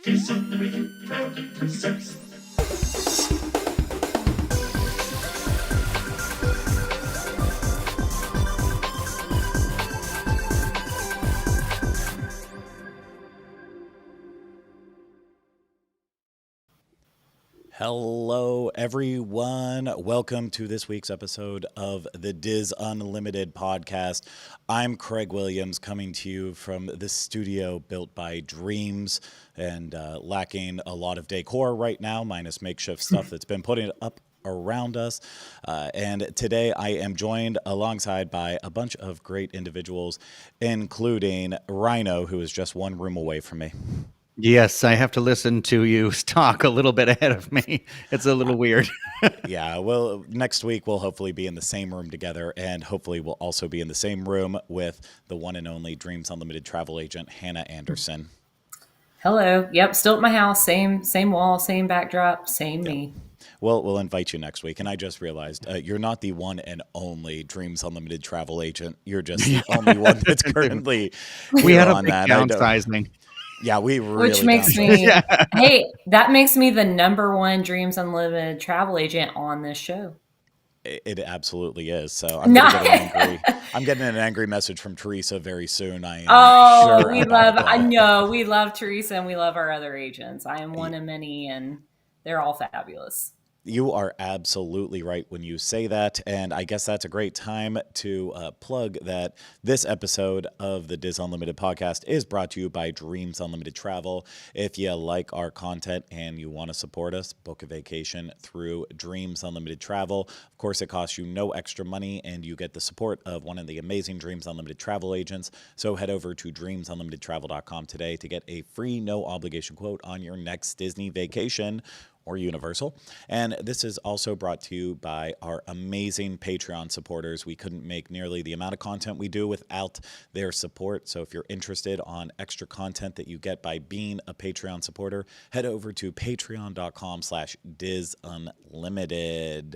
Kiss Unlimited proudly presents. Hello, everyone. Welcome to this week's episode of the Diz Unlimited podcast. I'm Craig Williams, coming to you from the studio built by Dreams and lacking a lot of decor right now, minus makeshift stuff that's been putting up around us. And today I am joined alongside by a bunch of great individuals, including Rhino, who is just one room away from me. Yes, I have to listen to you talk a little bit ahead of me. It's a little weird. Yeah, well, next week we'll hopefully be in the same room together, and hopefully we'll also be in the same room with the one and only Dreams Unlimited travel agent, Hannah Anderson. Hello. Yep, still at my house. Same wall, same backdrop, same me. Well, we'll invite you next week. And I just realized you're not the one and only Dreams Unlimited travel agent. You're just the only one that's currently We had a on big that. downsizing. Yeah, we really Which makes me, hey, that makes me the number one Dreams Unlimited travel agent on this show. It absolutely is. So I'm getting an angry message from Teresa very soon. I am sure we love Teresa and we love our other agents. I am one of many and they're all fabulous. You are absolutely right when you say that, and I guess that's a great time to plug that this episode of the Diz Unlimited podcast is brought to you by Dreams Unlimited Travel. If you like our content and you want to support us, book a vacation through Dreams Unlimited Travel. Of course, it costs you no extra money, and you get the support of one of the amazing Dreams Unlimited travel agents. So head over to dreamsunlimitedtravel.com today to get a free, no obligation quote on your next Disney vacation or Universal. And this is also brought to you by our amazing Patreon supporters. We couldn't make nearly the amount of content we do without their support. So if you're interested on extra content that you get by being a Patreon supporter, head over to patreon.com/DizUnlimited.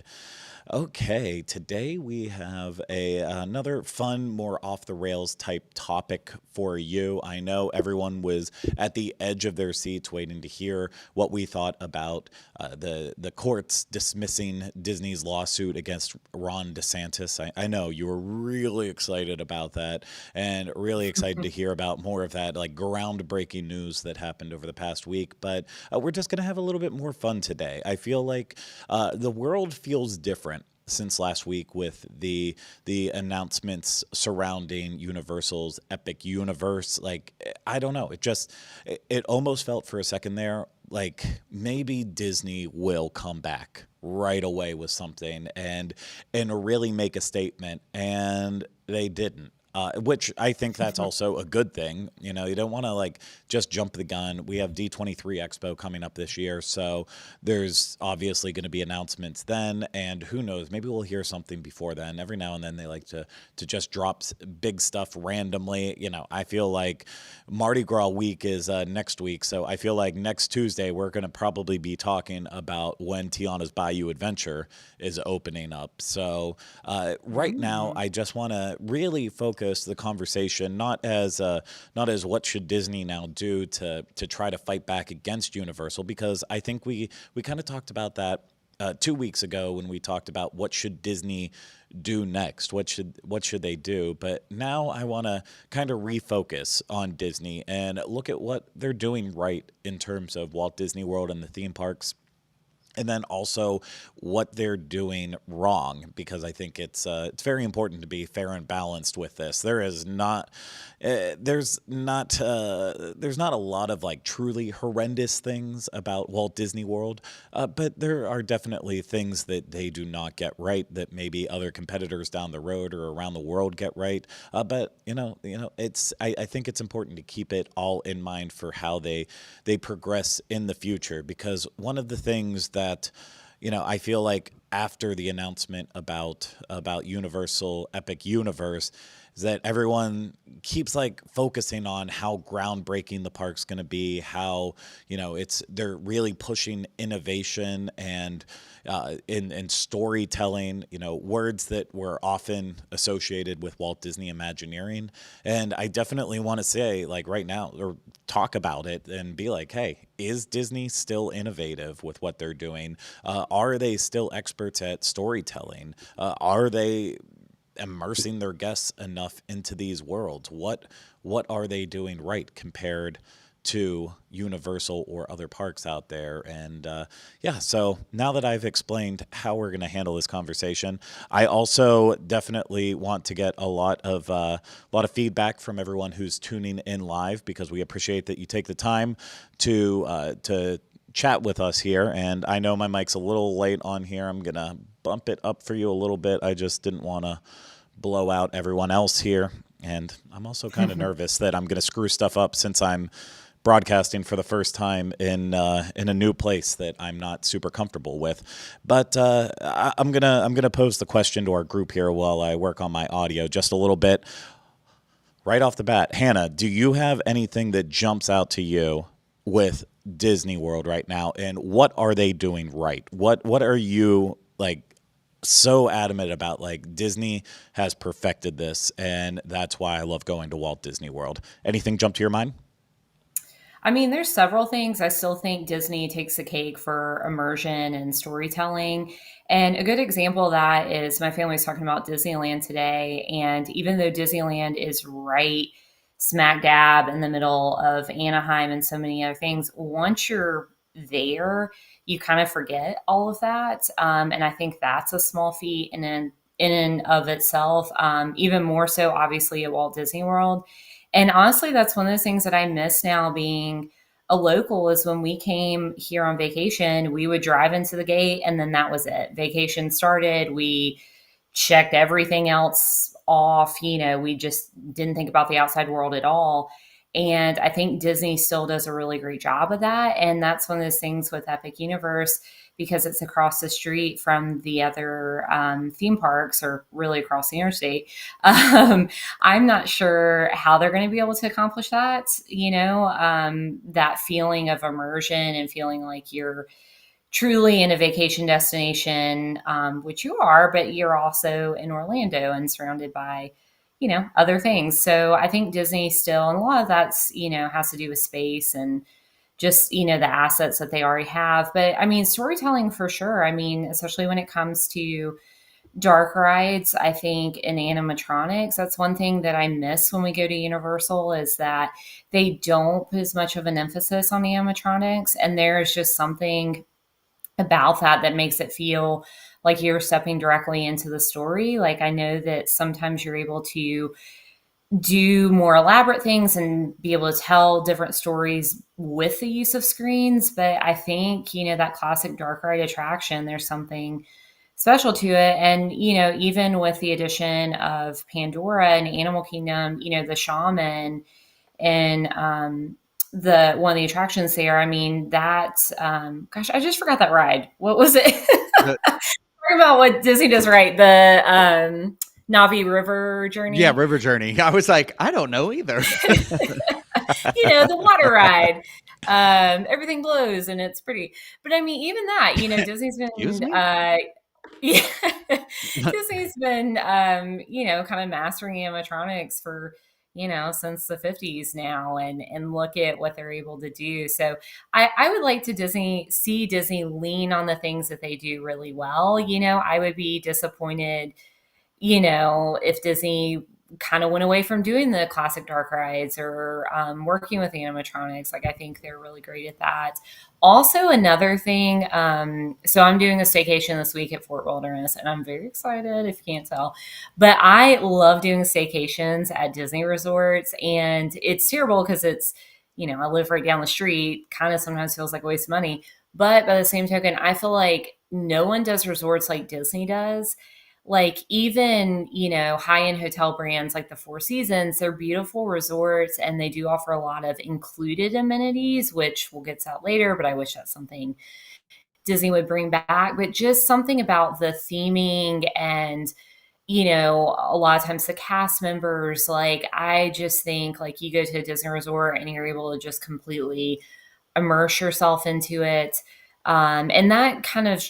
Okay, today we have another fun, more off-the-rails type topic for you. I know everyone was at the edge of their seats waiting to hear what we thought about the courts dismissing Disney's lawsuit against Ron DeSantis. I know you were really excited about that and really excited to hear about more of that like groundbreaking news that happened over the past week. But we're just going to have a little bit more fun today. I feel like the world feels different since last week with the announcements surrounding Universal's Epic Universe. Like, I don't know. It almost felt for a second there like maybe Disney will come back right away with something and really make a statement, and they didn't. Which I think that's also a good thing. You know, you don't want to like just jump the gun. We have D23 Expo coming up this year, so there's obviously going to be announcements then, and who knows, maybe we'll hear something before then. Every now and then they like to just drop big stuff randomly. You know, I feel like Mardi Gras week is next week, so I feel like next Tuesday we're going to probably be talking about when Tiana's Bayou Adventure is opening up. So right now I just want to really focus the conversation not as what should Disney now do to try to fight back against Universal, because I think we kind of talked about that 2 weeks ago when we talked about what should Disney do next, what should they do. But now I want to kind of refocus on Disney and look at what they're doing right in terms of Walt Disney World and the theme parks. And then also what they're doing wrong, because I think it's very important to be fair and balanced with this. There's not a lot of like truly horrendous things about Walt Disney World, but there are definitely things that they do not get right that maybe other competitors down the road or around the world get right. But I think it's important to keep it all in mind for how they progress in the future, because one of the things that I feel like after the announcement about Universal Epic Universe, is that everyone keeps like focusing on how groundbreaking the park's going to be, how, they're really pushing innovation and in storytelling, words that were often associated with Walt Disney Imagineering. And I definitely want to say, like, right now, or talk about it and be like, hey, is Disney still innovative with what they're doing? Are they still experts at storytelling? Are they immersing their guests enough into these worlds? What are they doing right compared to Universal or other parks out there? And so now that I've explained how we're going to handle this conversation, I also definitely want to get a lot of feedback from everyone who's tuning in live, because we appreciate that you take the time to chat with us here. And I know my mic's a little late on here. I'm going to bump it up for you a little bit. I just didn't want to blow out everyone else here. And I'm also kind of nervous that I'm going to screw stuff up, since I'm broadcasting for the first time in a new place that I'm not super comfortable with. But I'm gonna pose the question to our group here while I work on my audio just a little bit. Right off the bat, Hannah, do you have anything that jumps out to you with Disney World right now, and what are they doing right? What are you like so adamant about? Like, Disney has perfected this, and that's why I love going to Walt Disney World. Anything jump to your mind? I mean, there's several things. I still think Disney takes the cake for immersion and storytelling. And a good example of that is my family was talking about Disneyland today. And even though Disneyland is right smack dab in the middle of Anaheim and so many other things, once you're there, you kind of forget all of that. And I think that's a small feat in and of itself, even more so, obviously, at Walt Disney World. And honestly, that's one of those things that I miss now being a local, is when we came here on vacation, we would drive into the gate and then that was it. Vacation started. We checked everything else off. We just didn't think about the outside world at all. And I think Disney still does a really great job of that. And that's one of those things with Epic Universe, because it's across the street from the other theme parks, or really across the interstate. I'm not sure how they're going to be able to accomplish that, that feeling of immersion and feeling like you're truly in a vacation destination, which you are, but you're also in Orlando and surrounded by, other things. So I think Disney still, and a lot of that's, has to do with space and just, the assets that they already have. But I mean, storytelling for sure. I mean, especially when it comes to dark rides, I think in animatronics, that's one thing that I miss when we go to Universal, is that they don't put as much of an emphasis on the animatronics. And there's just something about that makes it feel like you're stepping directly into the story. Like, I know that sometimes you're able to do more elaborate things and be able to tell different stories with the use of screens. But I think, that classic dark ride attraction, there's something special to it. And, even with the addition of Pandora and Animal Kingdom, the shaman and the one of the attractions there, I mean, that's I just forgot that ride. What was it? Talk about what Disney does right. The Navi River Journey. Yeah, River Journey. I was like, I don't know either. The water ride. Everything glows and it's pretty. But I mean, even that, Disney's been Disney's been kind of mastering animatronics for, since the 50s now, and look at what they're able to do. So I would like to see Disney lean on the things that they do really well. I would be disappointed, if Disney kind of went away from doing the classic dark rides or working with animatronics. Like, I think they're really great at that. Also, another thing, so I'm doing a staycation this week at Fort Wilderness, and I'm very excited, if you can't tell. But I love doing staycations at Disney resorts, and it's terrible because it's, I live right down the street, kind of sometimes feels like a waste of money. But by the same token, I feel like no one does resorts like Disney does. Like, even, high-end hotel brands like the Four Seasons, they're beautiful resorts and they do offer a lot of included amenities, which we'll get to that later, but I wish that's something Disney would bring back. But just something about the theming and, a lot of times the cast members, like, I just think like you go to a Disney resort and you're able to just completely immerse yourself into it. And that kind of,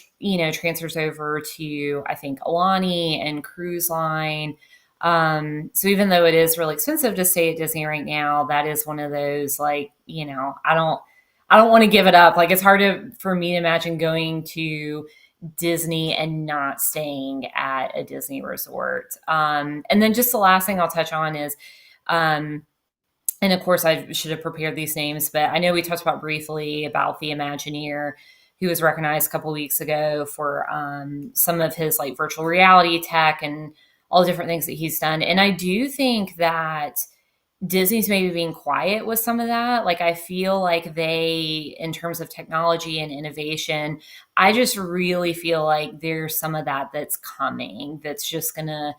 transfers over to, I think, Alani and cruise line. So even though it is really expensive to stay at Disney right now, that is one of those, like, I don't want to give it up. Like, it's hard for me to imagine going to Disney and not staying at a Disney resort. And then just the last thing I'll touch on is, and of course, I should have prepared these names, but I know we talked about briefly about the Imagineer who was recognized a couple weeks ago for some of his like virtual reality tech and all the different things that he's done. And I do think that Disney's maybe being quiet with some of that. Like, I feel like they, in terms of technology and innovation, I just really feel like there's some of that that's coming that's just going to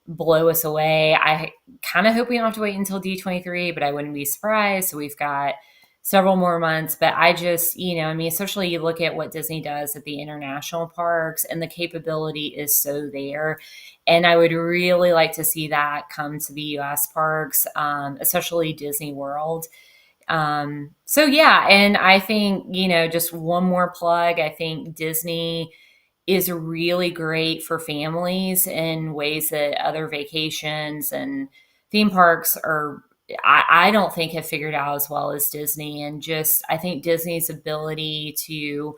blow us away. I kind of hope we don't have to wait until D23, but I wouldn't be surprised. So we've got several more months, but I just, especially you look at what Disney does at the international parks and the capability is so there. And I would really like to see that come to the US parks, especially Disney World. So yeah, and I think, just one more plug, I think Disney is really great for families in ways that other vacations and theme parks I don't think have figured out as well as Disney. And just, I think Disney's ability to,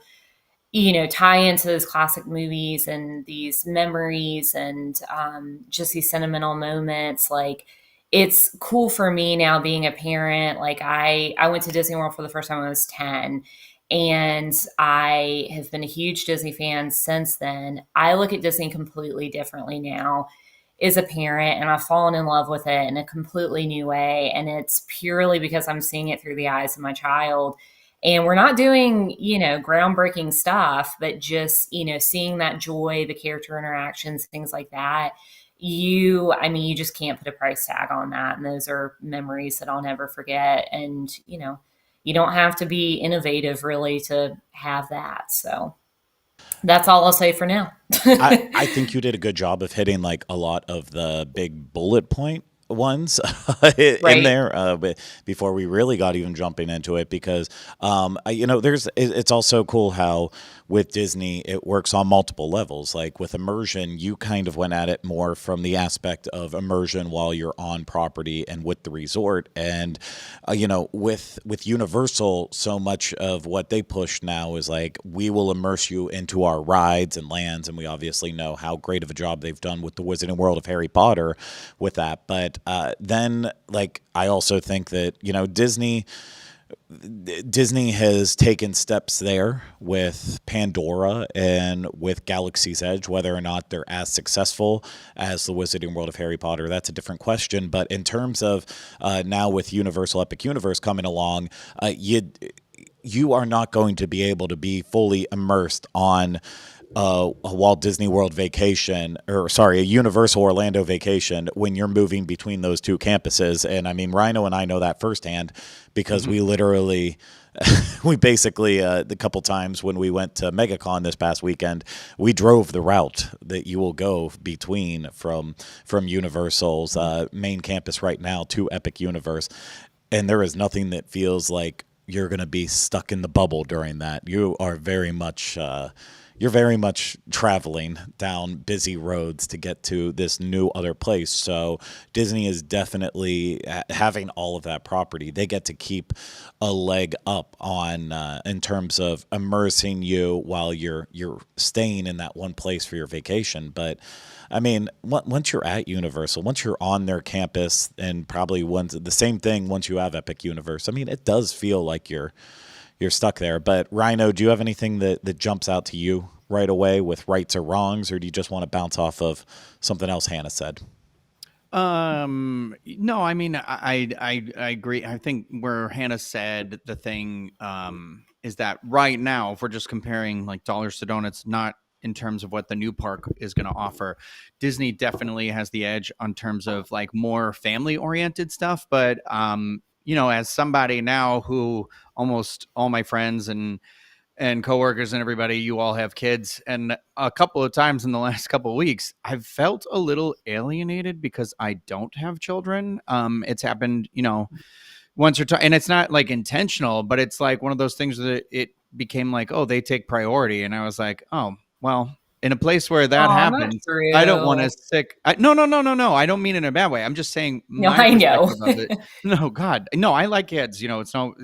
tie into those classic movies and these memories and just these sentimental moments. Like, it's cool for me now being a parent. Like, I went to Disney World for the first time when I was 10. And I have been a huge Disney fan since then. I look at Disney completely differently now as a parent, and I've fallen in love with it in a completely new way. And it's purely because I'm seeing it through the eyes of my child. And we're not doing, groundbreaking stuff, but just, seeing that joy, the character interactions, things like that. You just can't put a price tag on that. And those are memories that I'll never forget. And, you don't have to be innovative really to have that. So that's all I'll say for now. I think you did a good job of hitting like a lot of the big bullet point ones in Right. there but before we really got even jumping into it, because it's also cool how with Disney it works on multiple levels. Like with immersion, you kind of went at it more from the aspect of immersion while you're on property and with the resort. And with Universal, so much of what they push now is like, we will immerse you into our rides and lands, and we obviously know how great of a job they've done with the Wizarding World of Harry Potter with that. But then, like, I also think that Disney has taken steps there with Pandora and with Galaxy's Edge. Whether or not they're as successful as the Wizarding World of Harry Potter, that's a different question. But in terms of now with Universal Epic Universe coming along, you are not going to be able to be fully immersed on a Walt Disney World vacation, a Universal Orlando vacation when you're moving between those two campuses. And I mean, Rhino and I know that firsthand because we literally, we basically, the couple times when we went to MegaCon this past weekend, we drove the route that you will go between from Universal's main campus right now to Epic Universe. And there is nothing that feels like you're going to be stuck in the bubble during that. You are very much traveling down busy roads to get to this new other place. So Disney is definitely having all of that property. They get to keep a leg up on in terms of immersing you while you're staying in that one place for your vacation. But I mean, once you're at Universal, once you're on their campus, and probably the same thing once you have Epic Universe, I mean, it does feel like you're stuck there. But Rhino, do you have anything that jumps out to you right away with rights or wrongs, or do you just want to bounce off of something else Hannah said? No, I mean, I agree. I think where Hannah said the thing is that right now, if we're just comparing like dollars to donuts, not in terms of what the new park is going to offer, Disney definitely has the edge on terms of like more family oriented stuff. But as somebody now who almost all my friends and and coworkers and everybody, you all have kids. And a couple of times in the last couple of weeks, I've felt a little alienated because I don't have children. It's happened, once or twice, and it's not like intentional, but it's like one of those things that it became like, oh, they take priority. And I was like, oh, well, in a place where that Oh, not happens, I don't want true. to sick. No. I don't mean it in a bad way. I'm just saying No, my I know. perspective of it. No, God, no, I like kids, it's no,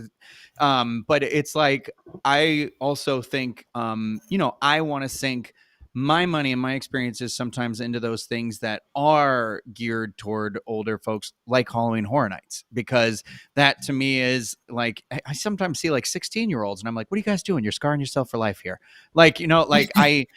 but it's like, I also think, I want to sink my money and my experiences sometimes into those things that are geared toward older folks, like Halloween Horror Nights, because that to me is like, I sometimes see like 16-year-olds and I'm like, what are you guys doing? You're scarring yourself for life here. Like, like I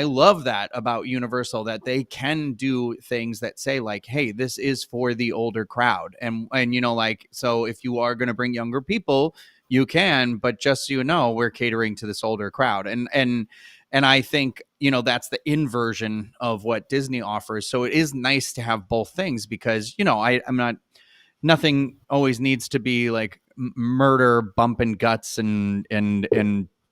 love that about Universal, that they can do things that say like, hey, this is for the older crowd. And like, so if you are going to bring younger people, you can, but just so you know, we're catering to this older crowd. And I think, that's the inversion of what Disney offers. So it is nice to have both things because, I'm not, nothing always needs to be like murder, bump and guts and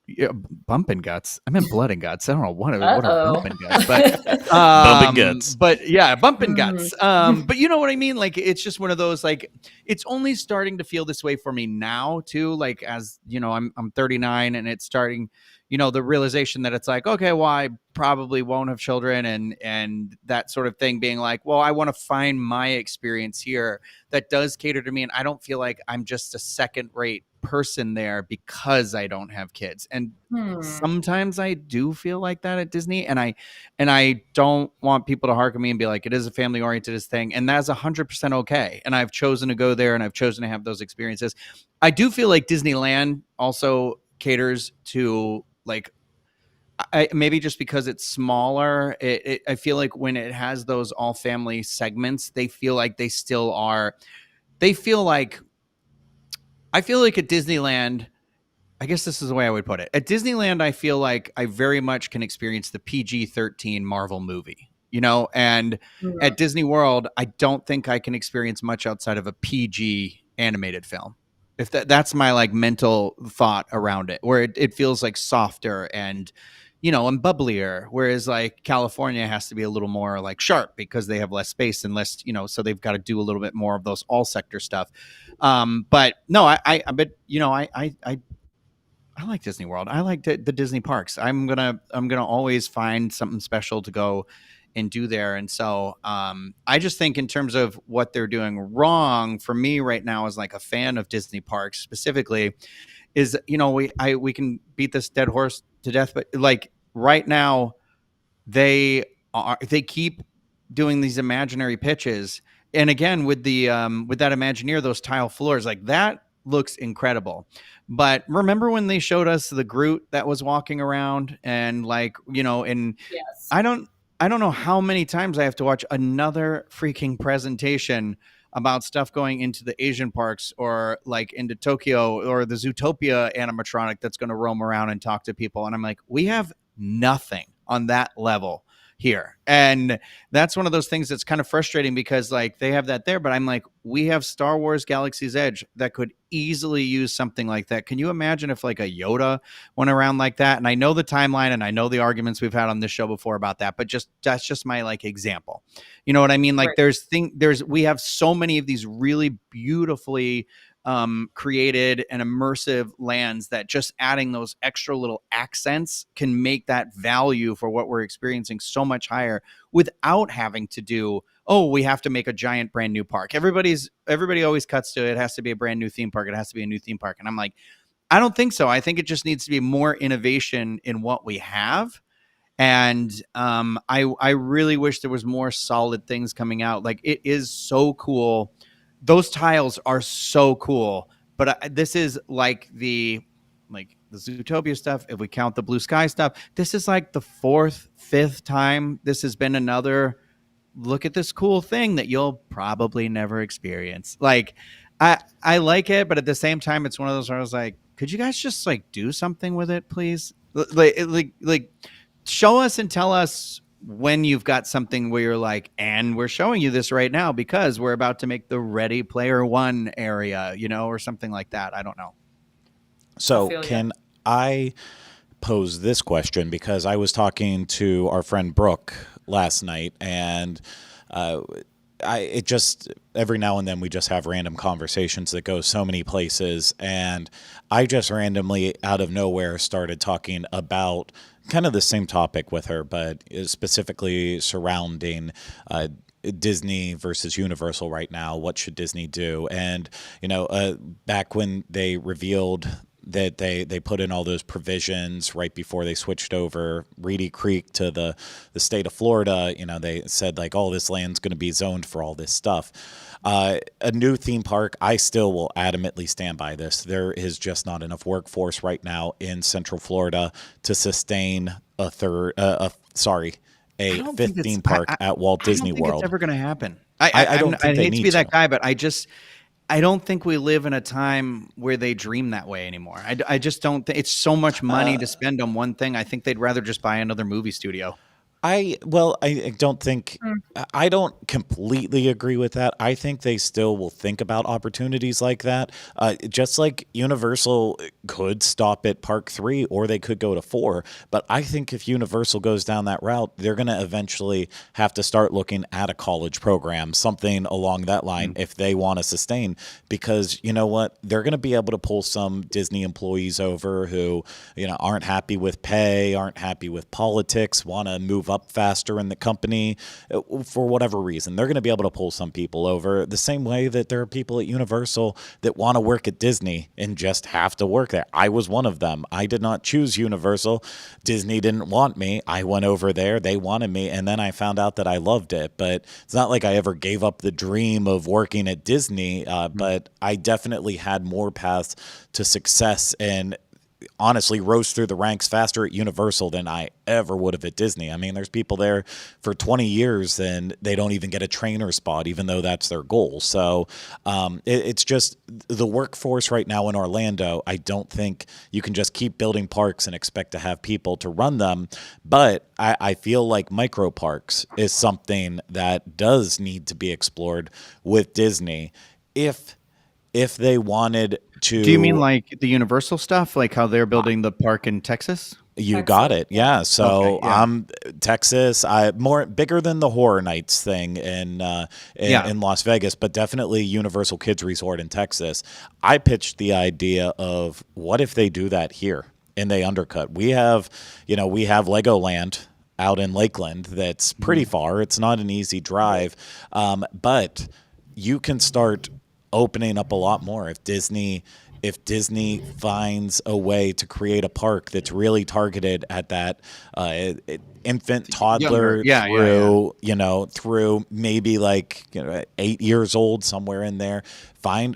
yeah, bump and guts. I meant blood and guts. I don't know what are bump and guts, but Bumping guts. but yeah, bump and Mm. guts. But you know what I mean? Like, it's just one of those, like, it's only starting to feel this way for me now too. Like, as I'm 39 and it's starting, the realization that it's like, okay, well, I probably won't have children and that sort of thing, being like, well, I want to find my experience here that does cater to me. And I don't feel like I'm just a second rate person there because I don't have kids. And sometimes I do feel like that at Disney. And I don't want people to hearken me and be like, it is a family oriented thing. And that's 100% okay. And I've chosen to go there and I've chosen to have those experiences. I do feel like Disneyland also caters to, like, maybe just because it's smaller, I feel like when it has those all family segments, they feel like they still are. I feel like at Disneyland, I guess this is the way I would put it. At Disneyland, I feel like I very much can experience the PG-13 Marvel movie, and at Disney World, I don't think I can experience much outside of a PG animated film. If that's my like mental thought around it, where it feels like softer and and bubblier, whereas like California has to be a little more like sharp because they have less space and less, so they've got to do a little bit more of those all sector stuff. But no, I like Disney World. I like the Disney parks. I'm gonna always find something special to go and do there. And so I just think in terms of what they're doing wrong for me right now, as like a fan of Disney parks specifically, is we can beat this dead horse to death, but like right now they keep doing these imaginary pitches. And again, with the with that Imagineer, those tile floors, like that looks incredible. But remember when they showed us the Groot that was walking around and like, and Yes. I don't know how many times I have to watch another freaking presentation about stuff going into the Asian parks or like into Tokyo or the Zootopia animatronic that's going to roam around and talk to people. And I'm like, we have nothing on that level here. And that's one of those things that's kind of frustrating because like they have that there, but I'm like, we have Star Wars Galaxy's Edge that could easily use something like that. Can you imagine if like a Yoda went around like that? And I know the timeline and I know the arguments we've had on this show before about that, but that's just my like example. You know what I mean? Like Right. we have so many of these really beautifully created and immersive lands that just adding those extra little accents can make that value for what we're experiencing so much higher without having to do, oh, we have to make a giant brand new park. Everybody always cuts to it has to be a brand new theme park. It has to be a new theme park. And I'm like, I don't think so. I think it just needs to be more innovation in what we have. And I really wish there was more solid things coming out. Like it is so cool. Those tiles are so cool. But this is like the Zootopia stuff. If we count the Blue Sky stuff, this is like the fourth, fifth time this has been another look at this cool thing that you'll probably never experience. Like I like it, but at the same time, it's one of those where I was like, could you guys just like do something with it, please? Like show us and tell us when you've got something where you're like, and we're showing you this right now because we're about to make the Ready Player One area, or something like that. I don't know. So feel ya. can I pose this question because I was talking to our friend Brooke last night, and it just every now and then we just have random conversations that go so many places, and I just randomly out of nowhere started talking about kind of the same topic with her, but specifically surrounding Disney versus Universal right now. What should Disney do? And back when they revealed that they put in all those provisions right before they switched over Reedy Creek to the state of Florida, they said like, oh, this land's going to be zoned for all this stuff. A new theme park, I still will adamantly stand by this. There is just not enough workforce right now in Central Florida to sustain a fifth theme park at Walt Disney World. It's ever going to happen. I don't think they hate need to be that guy, but I don't think we live in a time where they dream that way anymore. I just don't think it's so much money to spend on one thing. I think they'd rather just buy another movie studio. I don't think I don't completely agree with that. I think they still will think about opportunities like that. Just like Universal could stop at Park 3 or they could go to 4. But I think if Universal goes down that route, they're going to eventually have to start looking at a college program, something along that line, if they want to sustain. Because you know what? They're going to be able to pull some Disney employees over who, aren't happy with pay, aren't happy with politics, want to move up faster in the company for whatever reason. They're going to be able to pull some people over the same way that there are people at Universal that want to work at Disney and just have to work there. I was one of them. I did not choose Universal. Disney didn't want me. I went over there. They wanted me. And then I found out that I loved it. But it's not like I ever gave up the dream of working at Disney. But I definitely had more paths to success and honestly rose through the ranks faster at Universal than I ever would have at Disney. I mean, there's people there for 20 years and they don't even get a trainer spot, even though that's their goal. So it's just the workforce right now in Orlando. I don't think you can just keep building parks and expect to have people to run them. But I feel like micro parks is something that does need to be explored with Disney. If they wanted to. Do you mean like the Universal stuff, like how they're building the park in Texas? You got it. Yeah. So Okay, yeah. Texas, bigger than the Horror Nights thing in Las Vegas, but definitely Universal Kids Resort in Texas. I pitched the idea of what if they do that here and they undercut. We have Legoland out in Lakeland that's pretty far. It's not an easy drive, but you can start opening up a lot more if Disney finds a way to create a park that's really targeted at that infant, toddler through maybe 8 years old, somewhere in there. Find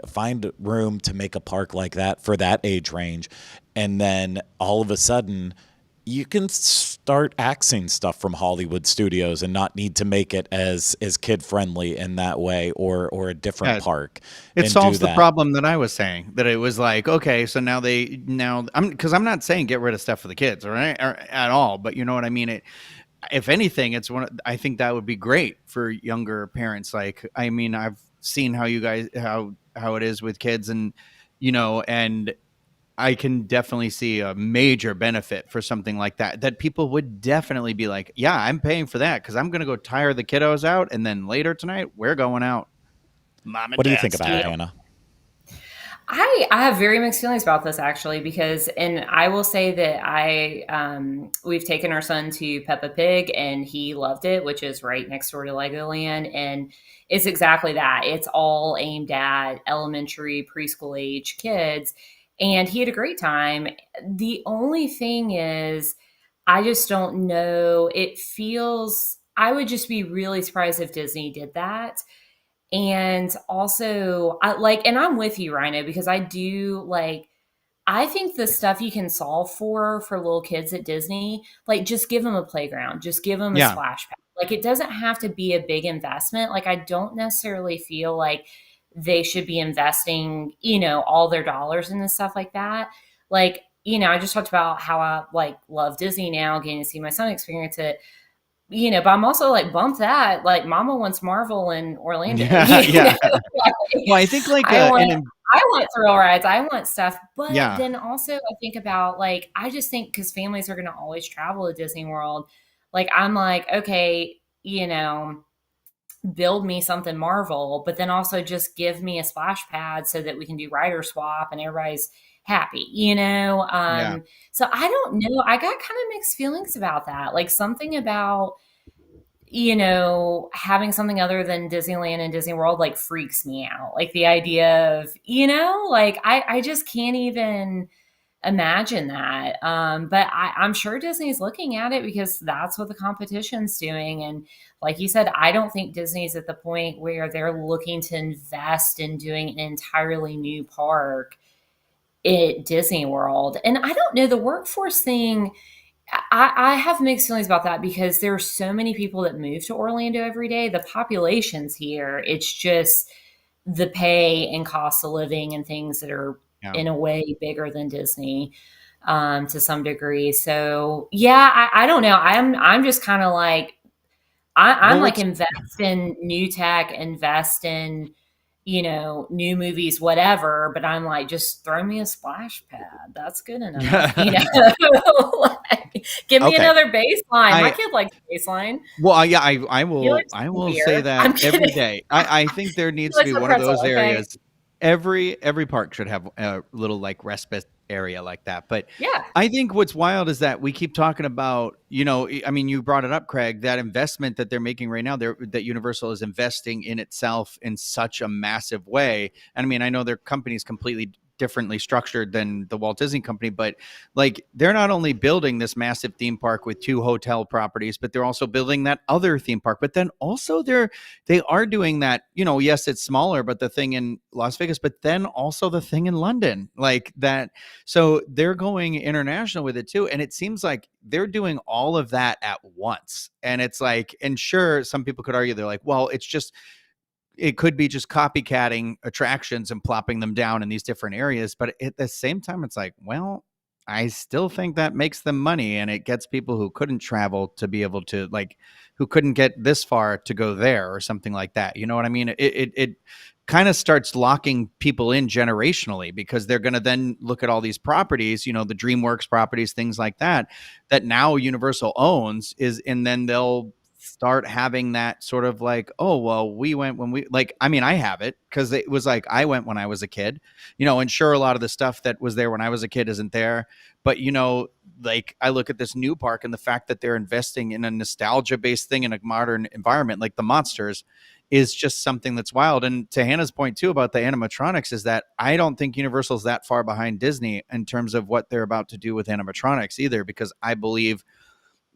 room to make a park like that for that age range, and then all of a sudden you can start axing stuff from Hollywood studios and not need to make it as kid friendly in that way or a different park. It solves the problem that I was saying, that it was like, okay, so now because I'm not saying get rid of stuff for the kids or at all, but you know what I mean? If anything, I think that would be great for younger parents. Like, I mean, I've seen how you guys, how it is with kids and I can definitely see a major benefit for something like that people would definitely be like, yeah, I'm paying for that because I'm going to go tire the kiddos out. And then later tonight, we're going out. Mom and What do you Dad think about it, style. Hannah? I have very mixed feelings about this actually, because, and I will say that we've taken our son to Peppa Pig and he loved it, which is right next door to Legoland. And it's exactly that. It's all aimed at elementary, preschool age kids. And he had a great time. The only thing is, I just don't know. I would just be really surprised if Disney did that. And also, and I'm with you, Rhino, because I think the stuff you can solve for little kids at Disney, just give them a playground, just give them a splash pad. It doesn't have to be a big investment. I don't necessarily feel like they should be investing, all their dollars into stuff like that. I just talked about how I love Disney now, getting to see my son experience it. But I'm also bump that. Mama wants Marvel in Orlando. Yeah. Well, I think I want thrill rides. I want stuff. But Yeah. then also I think about like, I just think because families are going to always travel to Disney World. Like, I'm like, okay, build me something Marvel, but then also just give me a splash pad so that we can do rider swap and everybody's happy. Yeah. So I don't know. I got kind of mixed feelings about that. Like something about, having something other than Disneyland and Disney World like freaks me out. Like the idea of, like I just can't even imagine that. But I'm sure Disney's looking at it because that's what the competition's doing. And like you said, I don't think Disney's at the point where they're looking to invest in doing an entirely new park at Disney World. And I don't know, the workforce thing, I have mixed feelings about that because there are so many people that move to Orlando every day. The population's here. It's just the pay and cost of living and things that are Yeah. in a way bigger than Disney to some degree. So yeah, I don't know. I'm just kind of like I'm Well, like what's invest in new tech, invest in new movies, whatever. But I'm like, just throw me a splash pad. That's good enough. Like, give me Okay. another baseline. My I kid likes baseline. well, yeah, I He will likes I will say beer. I'm that every kidding. day. I think there He needs to likes be a one of pretzel. those Okay. areas. Every park should have a little like respite area like that. But Yeah. I think what's wild is that we keep talking about, I mean, you brought it up, Craig, that investment that they're making right now, that Universal is investing in itself in such a massive way. And I mean, I know their company is completely differently structured than the Walt Disney Company, but like they're not only building this massive theme park with 2 hotel properties, but they're also building that other theme park. But then also they are doing that, yes, it's smaller, but the thing in Las Vegas, but then also the thing in London, like that. So they're going international with it too. And it seems like they're doing all of that at once. And it's like, and sure, some people could argue, they're like, well, it could be just copycatting attractions and plopping them down in these different areas. But at the same time, it's like, well, I still think that makes them money, and it gets people who couldn't travel to be able to, like, who couldn't get this far to go there or something like that. You know what I mean? It kind of starts locking people in generationally because they're going to then look at all these properties, the DreamWorks properties, things like that, that now Universal owns and then they'll start having that sort of like, oh, well, we went when we like, I mean, I have it because it was like, I went when I was a kid, and sure, a lot of the stuff that was there when I was a kid isn't there, but like I look at this new park and the fact that they're investing in a nostalgia based thing in a modern environment, like the monsters, is just something that's wild. And to Hannah's point too about the animatronics is that I don't think Universal's that far behind Disney in terms of what they're about to do with animatronics either, because I believe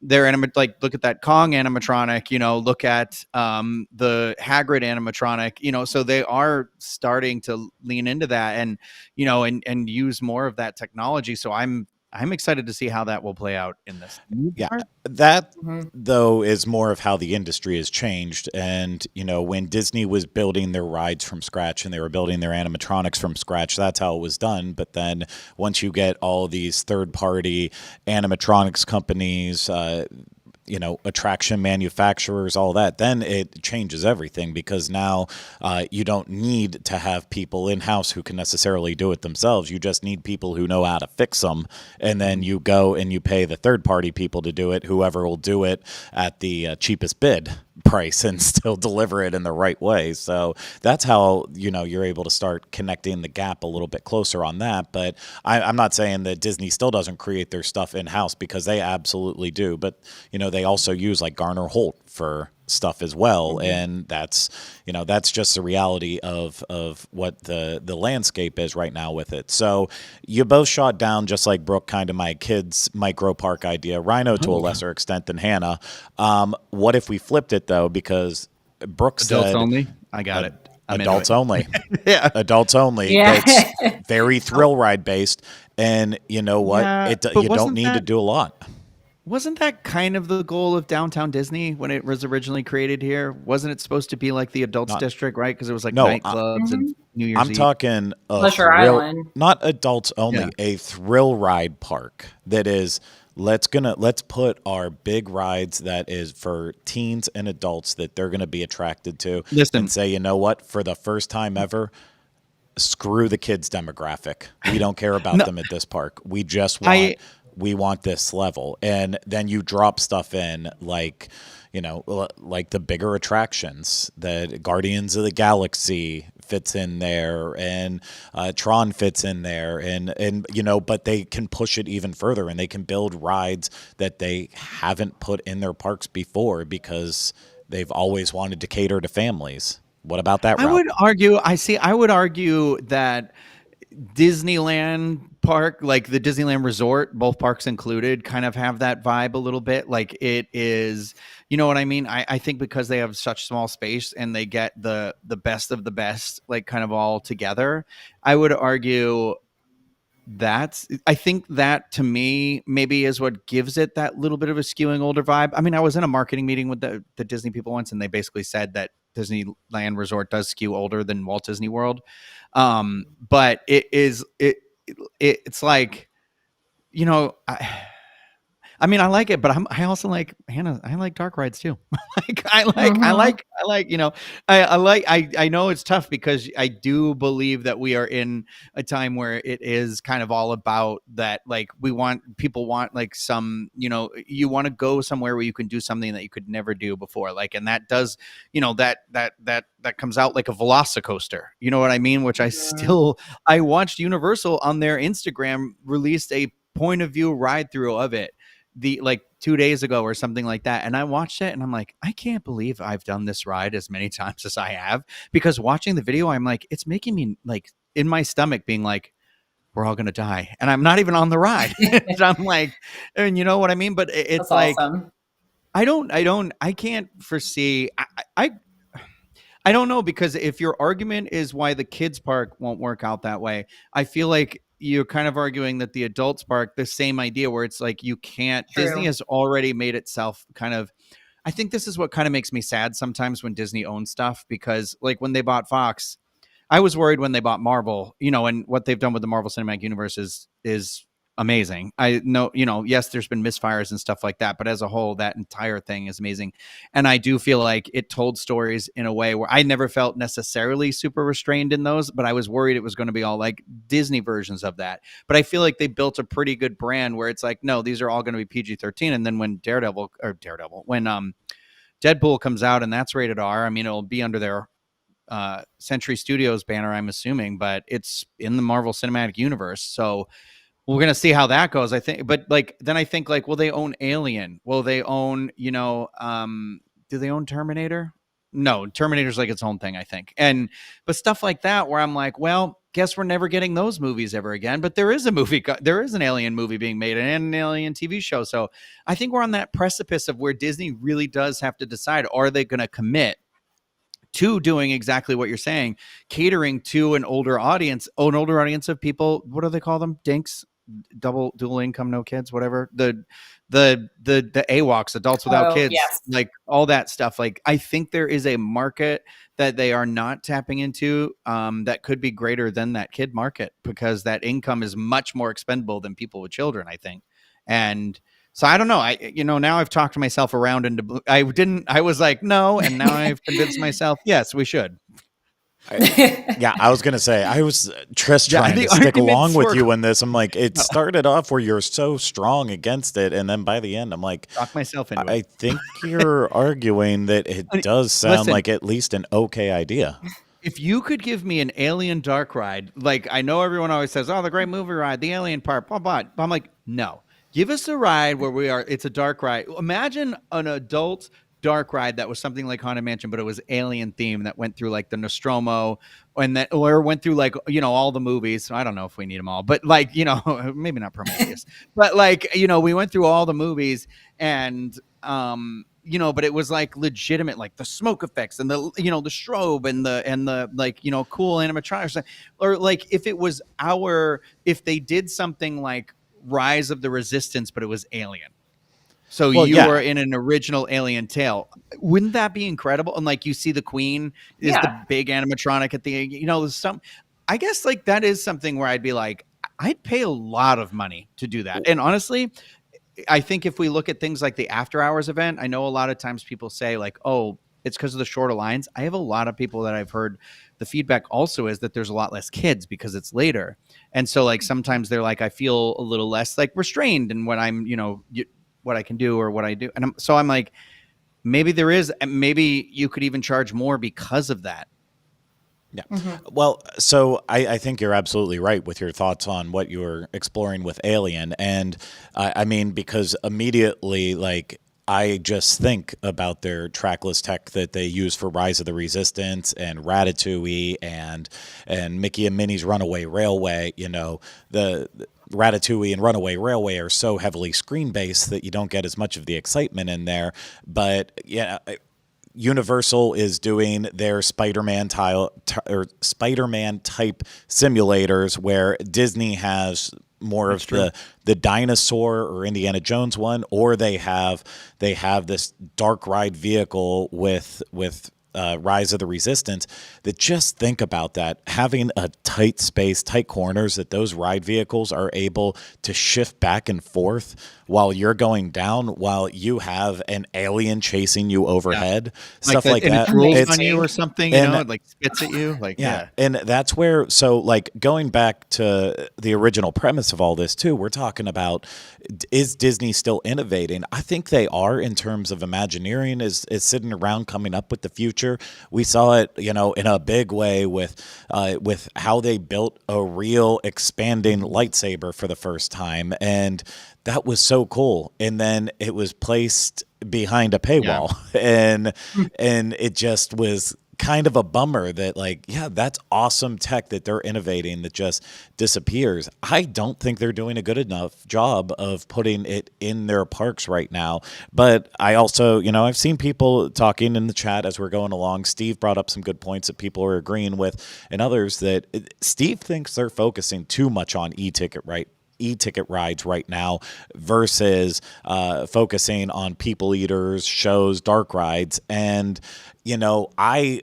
they're like, look at that Kong animatronic, look at the Hagrid animatronic, so they are starting to lean into that and and use more of that technology. So I'm excited to see how that will play out in this. Yeah, that Mhm. though is more of how the industry has changed. And when Disney was building their rides from scratch and they were building their animatronics from scratch, that's how it was done. But then once you get all these third-party animatronics companies, attraction manufacturers, all that, then it changes everything because now you don't need to have people in-house who can necessarily do it themselves. You just need people who know how to fix them. And then you go and you pay the third-party people to do it, whoever will do it at the cheapest bid price and still deliver it in the right way. So that's how, you're able to start connecting the gap a little bit closer on that. But I'm not saying that Disney still doesn't create their stuff in-house, because they absolutely do. But, they also use like Garner Holt for stuff as well. And that's just the reality of what the landscape is right now with it. So you both shot down, just like Brooke, kind of my kids micro park idea, Rhino to a lesser extent than Hannah. What if we flipped it though? Because Brooke Adults said only. I got it. I'm into adults it. only. Yeah. Adults only. Yeah. It's very thrill ride based. And you know what? Yeah, but You don't wasn't need to that- do a lot. Wasn't that kind of the goal of Downtown Disney when it was originally created here? Wasn't it supposed to be like the adults Not- district, right? Because it was like No, nightclubs and New Year's I'm Eve. talking a Pleasure thrill, Island. not adults only, Yeah. a thrill ride park that is let's put our big rides that is for teens and adults that they're gonna be attracted to, Listen. and say, you know what, for the first time ever, screw the kids demographic. We don't care about No, them at this park. We just I we want this level. And then you drop stuff in like, like the bigger attractions, that Guardians of the Galaxy fits in there, and Tron fits in there, and but they can push it even further, and they can build rides that they haven't put in their parks before because they've always wanted to cater to families. What about that route? I would argue that Disneyland park, like the Disneyland Resort, both parks included, kind of have that vibe a little bit. Like it is, you know what I mean? I think because they have such small space and they get the best of the best, like kind of all together. I would argue I think that to me maybe is what gives it that little bit of a skewing older vibe. I mean, I was in a marketing meeting with the Disney people once, and they basically said that Disneyland Resort does skew older than Walt Disney World. But it's like, I mean, I like it, but I also like Hannah. I like dark rides too. I know it's tough because I do believe that we are in a time where it is kind of all about that. Like people want like some, you want to go somewhere where you can do something that you could never do before. Like, and that does, that comes out like a Velocicoaster. You know what I mean? Which I watched Universal on their Instagram released a point of view ride through of it. Like 2 days ago or something like that. And I watched it and I'm like, I can't believe I've done this ride as many times as I have, because watching the video, I'm like, it's making me like in my stomach being like, we're all going to die. And I'm not even on the ride. So I'm like, and you know what I mean? But it's That's like, awesome. I can't foresee. I don't know, because if your argument is why the kids park won't work out that way, I feel like you're kind of arguing that the adults park, the same idea where it's like you can't. True. Disney has already made itself kind of. I think this is what kind of makes me sad sometimes when Disney owns stuff, because like when they bought Fox, I was worried when they bought Marvel, and what they've done with the Marvel Cinematic Universe is amazing. I know, yes, there's been misfires and stuff like that, but as a whole, that entire thing is amazing. And I do feel like it told stories in a way where I never felt necessarily super restrained in those, but I was worried it was going to be all like Disney versions of that. But I feel like they built a pretty good brand where it's like, no, these are all going to be PG-13. And then when when Deadpool comes out and that's rated R, I mean, it'll be under their Century Studios banner, I'm assuming, but it's in the Marvel Cinematic Universe. So we're going to see how that goes, I think. But like, then I think like, will they own Alien? Will they own, do they own Terminator? No, Terminator's like its own thing, I think. But stuff like that where I'm like, well, guess we're never getting those movies ever again. But there is an Alien movie being made and an Alien TV show. So I think we're on that precipice of where Disney really does have to decide, are they going to commit to doing exactly what you're saying, catering to an older audience of people. What do they call them? Dinks, dual income, no kids, whatever. The AWOCs, adults without kids, yes. Like all that stuff. Like I think there is a market that they are not tapping into that could be greater than that kid market, because that income is much more expendable than people with children, I think. And so I don't know. Now I've talked myself around into. I was like, no, and now I've convinced myself, yes, we should. I was gonna say, I was just trying to stick along with you in this. I'm like, it started off where you're so strong against it, and then by the end, I'm like, talk myself into I it. think you're arguing that it does sound like at least an okay idea. If you could give me an Alien dark ride, like I know everyone always says, oh, the great movie ride, the Alien part, blah, blah. But I'm like, no. Give us a ride where it's a dark ride. Imagine an adult dark ride that was something like Haunted Mansion, but it was alien themed that went through like the Nostromo or went through like, all the movies. I don't know if we need them all, but like, maybe not Prometheus, but like, we went through all the movies and, but it was like legitimate, like the smoke effects and the strobe and the like, cool animatronics, or like if they did something like Rise of the Resistance, but it was Alien. So were in an original Alien tale. Wouldn't that be incredible? And like you see the Queen is the big animatronic at the, I guess like that is something where I'd be like, I'd pay a lot of money to do that. And honestly, I think if we look at things like the After Hours event, I know a lot of times people say like, oh, it's because of the shorter lines. I have a lot of people that I've heard the feedback also is that there's a lot less kids because it's later. And so like sometimes they're like, I feel a little less like restrained in what I'm, what I can do or what I do. And I'm like, maybe there is, maybe you could even charge more because of that. Yeah. Well, so I think you're absolutely right with your thoughts on what you were exploring with Alien. And I mean, because immediately, like, I just think about their trackless tech that they use for Rise of the Resistance and Ratatouille and Mickey and Minnie's Runaway Railway. The Ratatouille and Runaway Railway are so heavily screen-based that you don't get as much of the excitement in there. But, yeah, Universal is doing their Spider-Man type simulators, where Disney has more of the dinosaur or Indiana Jones one, or they have this dark ride vehicle with Rise of the Resistance. That just think about that, having a tight space, tight corners, that those ride vehicles are able to shift back and forth while you're going down, while you have an alien chasing you overhead, stuff like that. It rolls on you or something, it like spits at you. Like, yeah. And that's where, so like going back to the original premise of all this too, we're talking about, is Disney still innovating? I think they are, in terms of Imagineering is sitting around coming up with the future. We saw it, in a big way with how they built a real expanding lightsaber for the first time. And that was so cool. And then it was placed behind a paywall, and it just was kind of a bummer that, like, yeah, that's awesome tech that they're innovating that just disappears. I don't think they're doing a good enough job of putting it in their parks right now. But I also, I've seen people talking in the chat as we're going along. Steve brought up some good points that people are agreeing with, and others that Steve thinks they're focusing too much on e-ticket rides right now versus focusing on people eaters, shows, dark rides. And I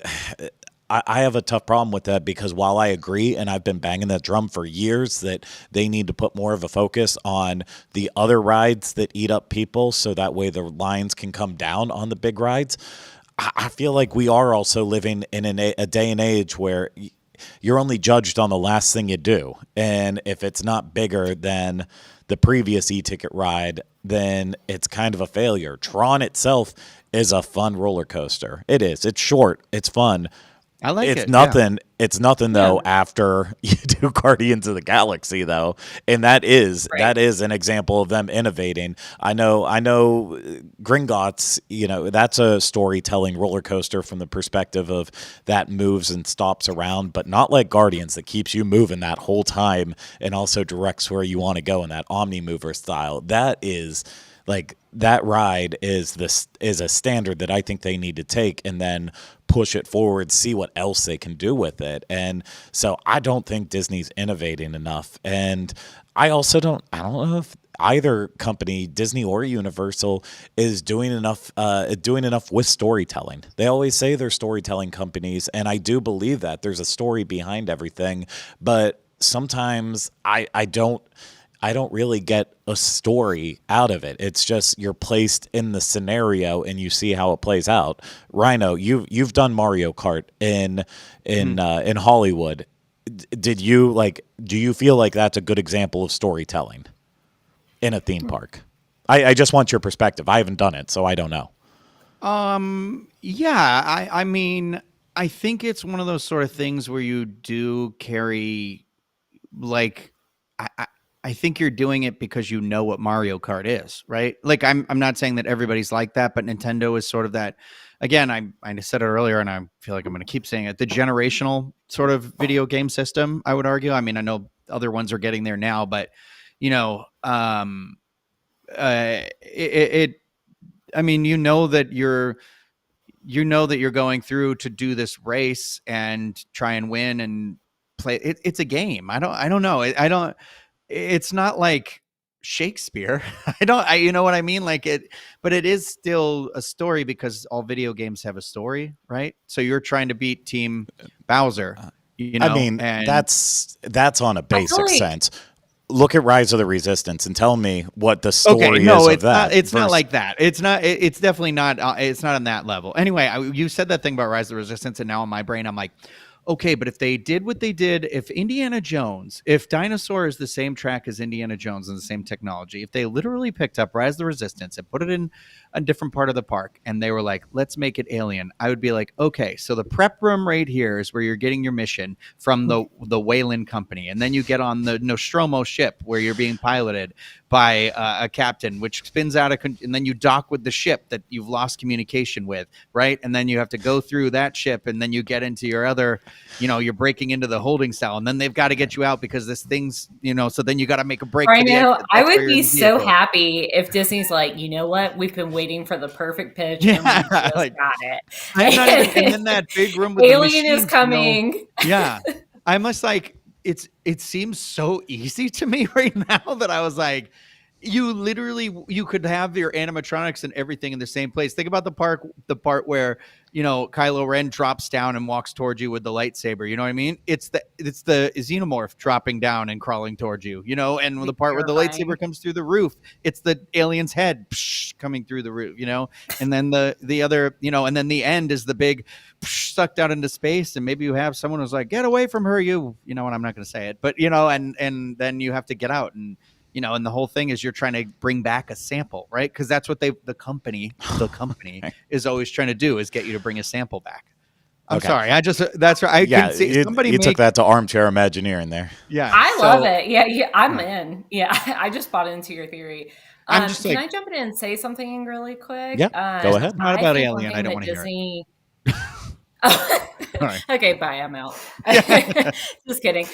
have a tough problem with that, because while I agree, and I've been banging that drum for years, that they need to put more of a focus on the other rides that eat up people, so that way the lines can come down on the big rides. I feel like we are also living in a day and age where you're only judged on the last thing you do. And if it's not bigger than the previous e-ticket ride, then it's kind of a failure. Tron itself is a fun roller coaster. It is. It's short. It's fun. I like it. It's nothing. It's nothing though after you do Guardians of the Galaxy though, and that is an example of them innovating. I know. Gringotts. That's a storytelling roller coaster from the perspective of that moves and stops around, but not like Guardians that keeps you moving that whole time and also directs where you want to go in that Omni Mover style. That is. Like, that ride is a standard that I think they need to take and then push it forward, see what else they can do with it. And so I don't think Disney's innovating enough. And I don't know if either company, Disney or Universal, is doing enough with storytelling. They always say they're storytelling companies, and I do believe that there's a story behind everything, but sometimes I don't really get a story out of it. It's just you're placed in the scenario and you see how it plays out. Rhino, you've done Mario Kart in Hollywood. Do you feel like that's a good example of storytelling in a theme park? I just want your perspective. I haven't done it, so I don't know. Yeah, I mean, I think it's one of those sort of things where you do carry, like, I think you're doing it because you know what Mario Kart is, right? Like, I'm not saying that everybody's like that, but Nintendo is sort of that. Again, I said it earlier, and I feel like I'm going to keep saying it. The generational sort of video game system, I would argue. I mean, I know other ones are getting there now, but I mean, that you're going through to do this race and try and win and play. It's a game. I don't know. It's not like Shakespeare. You know what I mean? Like it, but it is still a story because all video games have a story, right? So you're trying to beat Team Bowser, I mean, and that's on a basic sense. look at Rise of the Resistance and tell me what the story no, is it's of that. not. It's not like that. It's not. It's definitely not. It's not on that level. Anyway, you said that thing about Rise of the Resistance, and now in my brain, I'm like, okay, but if they did what they did, if Indiana Jones, if Dinosaur is the same track as Indiana Jones and the same technology, if they literally picked up Rise of the Resistance and put it in a different part of the park, and they were like, let's make it alien, I would be like, okay, so the prep room right here is where you're getting your mission from the Wayland Company, and then you get on the Nostromo ship where you're being piloted by a captain, which spins out and then you dock with the ship that you've lost communication with, right? And then you have to go through that ship, and then you get into your other, you're breaking into the holding cell, and then they've got to get you out because this thing's, so then you got to make a break. I know. I would be so happy if Disney's like, you know what? We've been waiting for the perfect pitch, and we just got it. And then that big room with Alien the machines, is coming. Yeah, I'm just like, it seems so easy to me right now that I was like, you could have your animatronics and everything in the same place. Think about the part where Kylo Ren drops down and walks towards you with the lightsaber. You know what I mean? It's the xenomorph dropping down and crawling towards you. And the part where the lightsaber comes through the roof, it's the alien's head coming through the roof. And then the other, and then the end is the big sucked out into space, and maybe you have someone who's like, get away from her, and I'm not going to say it, but and then you have to get out, and and the whole thing is you're trying to bring back a sample, right? Because that's what the company is always trying to do, is get you to bring a sample back. I'm sorry. That's right. I can see somebody you took that to armchair Imagineering there. Yeah. I love it. Yeah. I'm in. Yeah. I just bought into your theory. Can I jump in and say something really quick? Yeah. Go ahead. Not about Alien. I don't want to hear it. Right. Okay, bye. I'm out. Just kidding.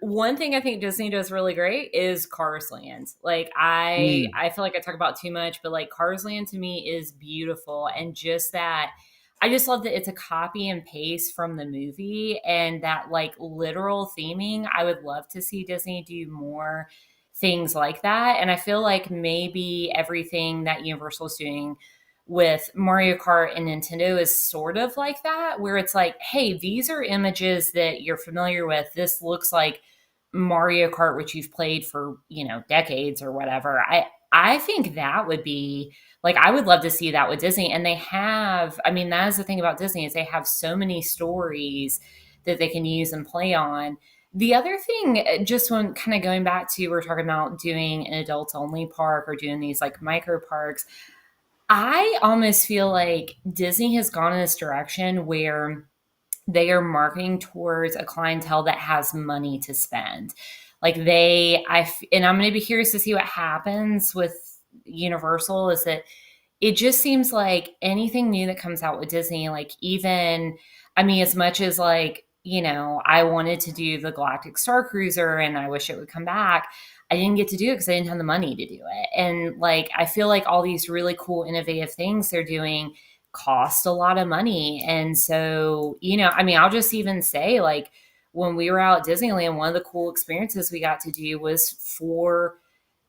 One thing I think Disney does really great is Carsland. Like I feel like I talk about too much, but like Carsland to me is beautiful, and just that. I just love that it's a copy and paste from the movie, and that like literal theming. I would love to see Disney do more things like that, and I feel like maybe everything that Universal is doing with Mario Kart and Nintendo is sort of like that, where it's like, hey, these are images that you're familiar with. This looks like Mario Kart, which you've played for, decades or whatever. I think that would be like, I would love to see that with Disney. And they have, that is the thing about Disney, is they have so many stories that they can use and play on. The other thing, just when kind of going back to, we're talking about doing an adults only park or doing these like micro parks, I almost feel like Disney has gone in this direction where they are marketing towards a clientele that has money to spend. Like and I'm going to be curious to see what happens with Universal, is that it just seems like anything new that comes out with Disney, like even, as much as like, I wanted to do the Galactic Star Cruiser and I wish it would come back, I didn't get to do it because I didn't have the money to do it. And like, I feel like all these really cool, innovative things they're doing cost a lot of money. And so, I'll just even say, like, when we were out at Disneyland, one of the cool experiences we got to do was for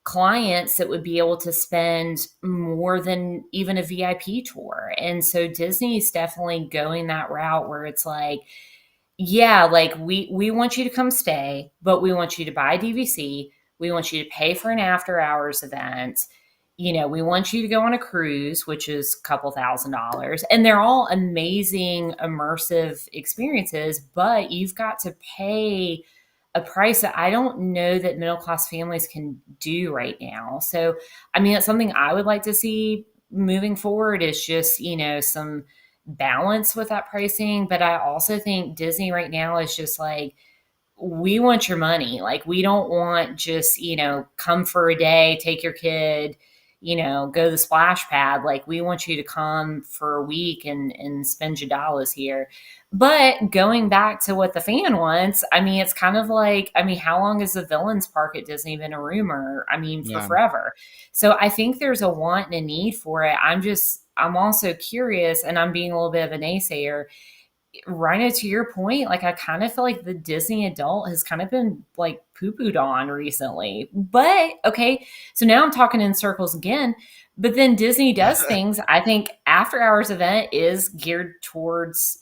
clients that would be able to spend more than even a VIP tour. And so Disney's definitely going that route where it's like, yeah, like we want you to come stay, but we want you to buy DVC. We want you to pay for an after hours event. We want you to go on a cruise, which is a couple $1,000s. And they're all amazing, immersive experiences, but you've got to pay a price that I don't know that middle-class families can do right now. So, that's something I would like to see moving forward, is just, some balance with that pricing. But I also think Disney right now is just like, we want your money. Like, we don't want just, come for a day, take your kid, go to the splash pad. Like, we want you to come for a week and spend your dollars here. But going back to what the fan wants, it's kind of like, how long has the Villains Park at Disney been a rumor? For forever. So I think there's a want and a need for it. I'm also curious, and I'm being a little bit of a naysayer. Rhino, to your point, like, I kind of feel like the Disney adult has kind of been like poo-pooed on recently. But okay, so now I'm talking in circles again. But then Disney does things. I think after hours event is geared towards,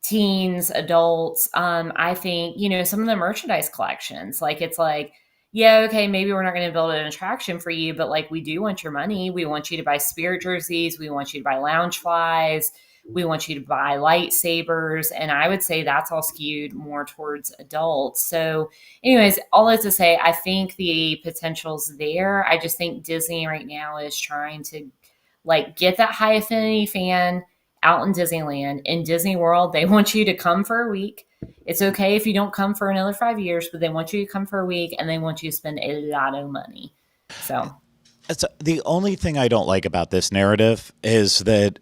teens, adults. I think, some of the merchandise collections, like it's like, yeah, okay, maybe we're not going to build an attraction for you, but like we do want your money. We want you to buy spirit jerseys. We want you to buy lounge flies. We want you to buy lightsabers. And I would say that's all skewed more towards adults. So, anyways, all that to say, I think the potential's there. I just think Disney right now is trying to like get that high affinity fan out in Disneyland. In Disney World, they want you to come for a week. It's okay if you don't come for another 5 years, but they want you to come for a week and they want you to spend a lot of money. So It's the only thing I don't like about this narrative is that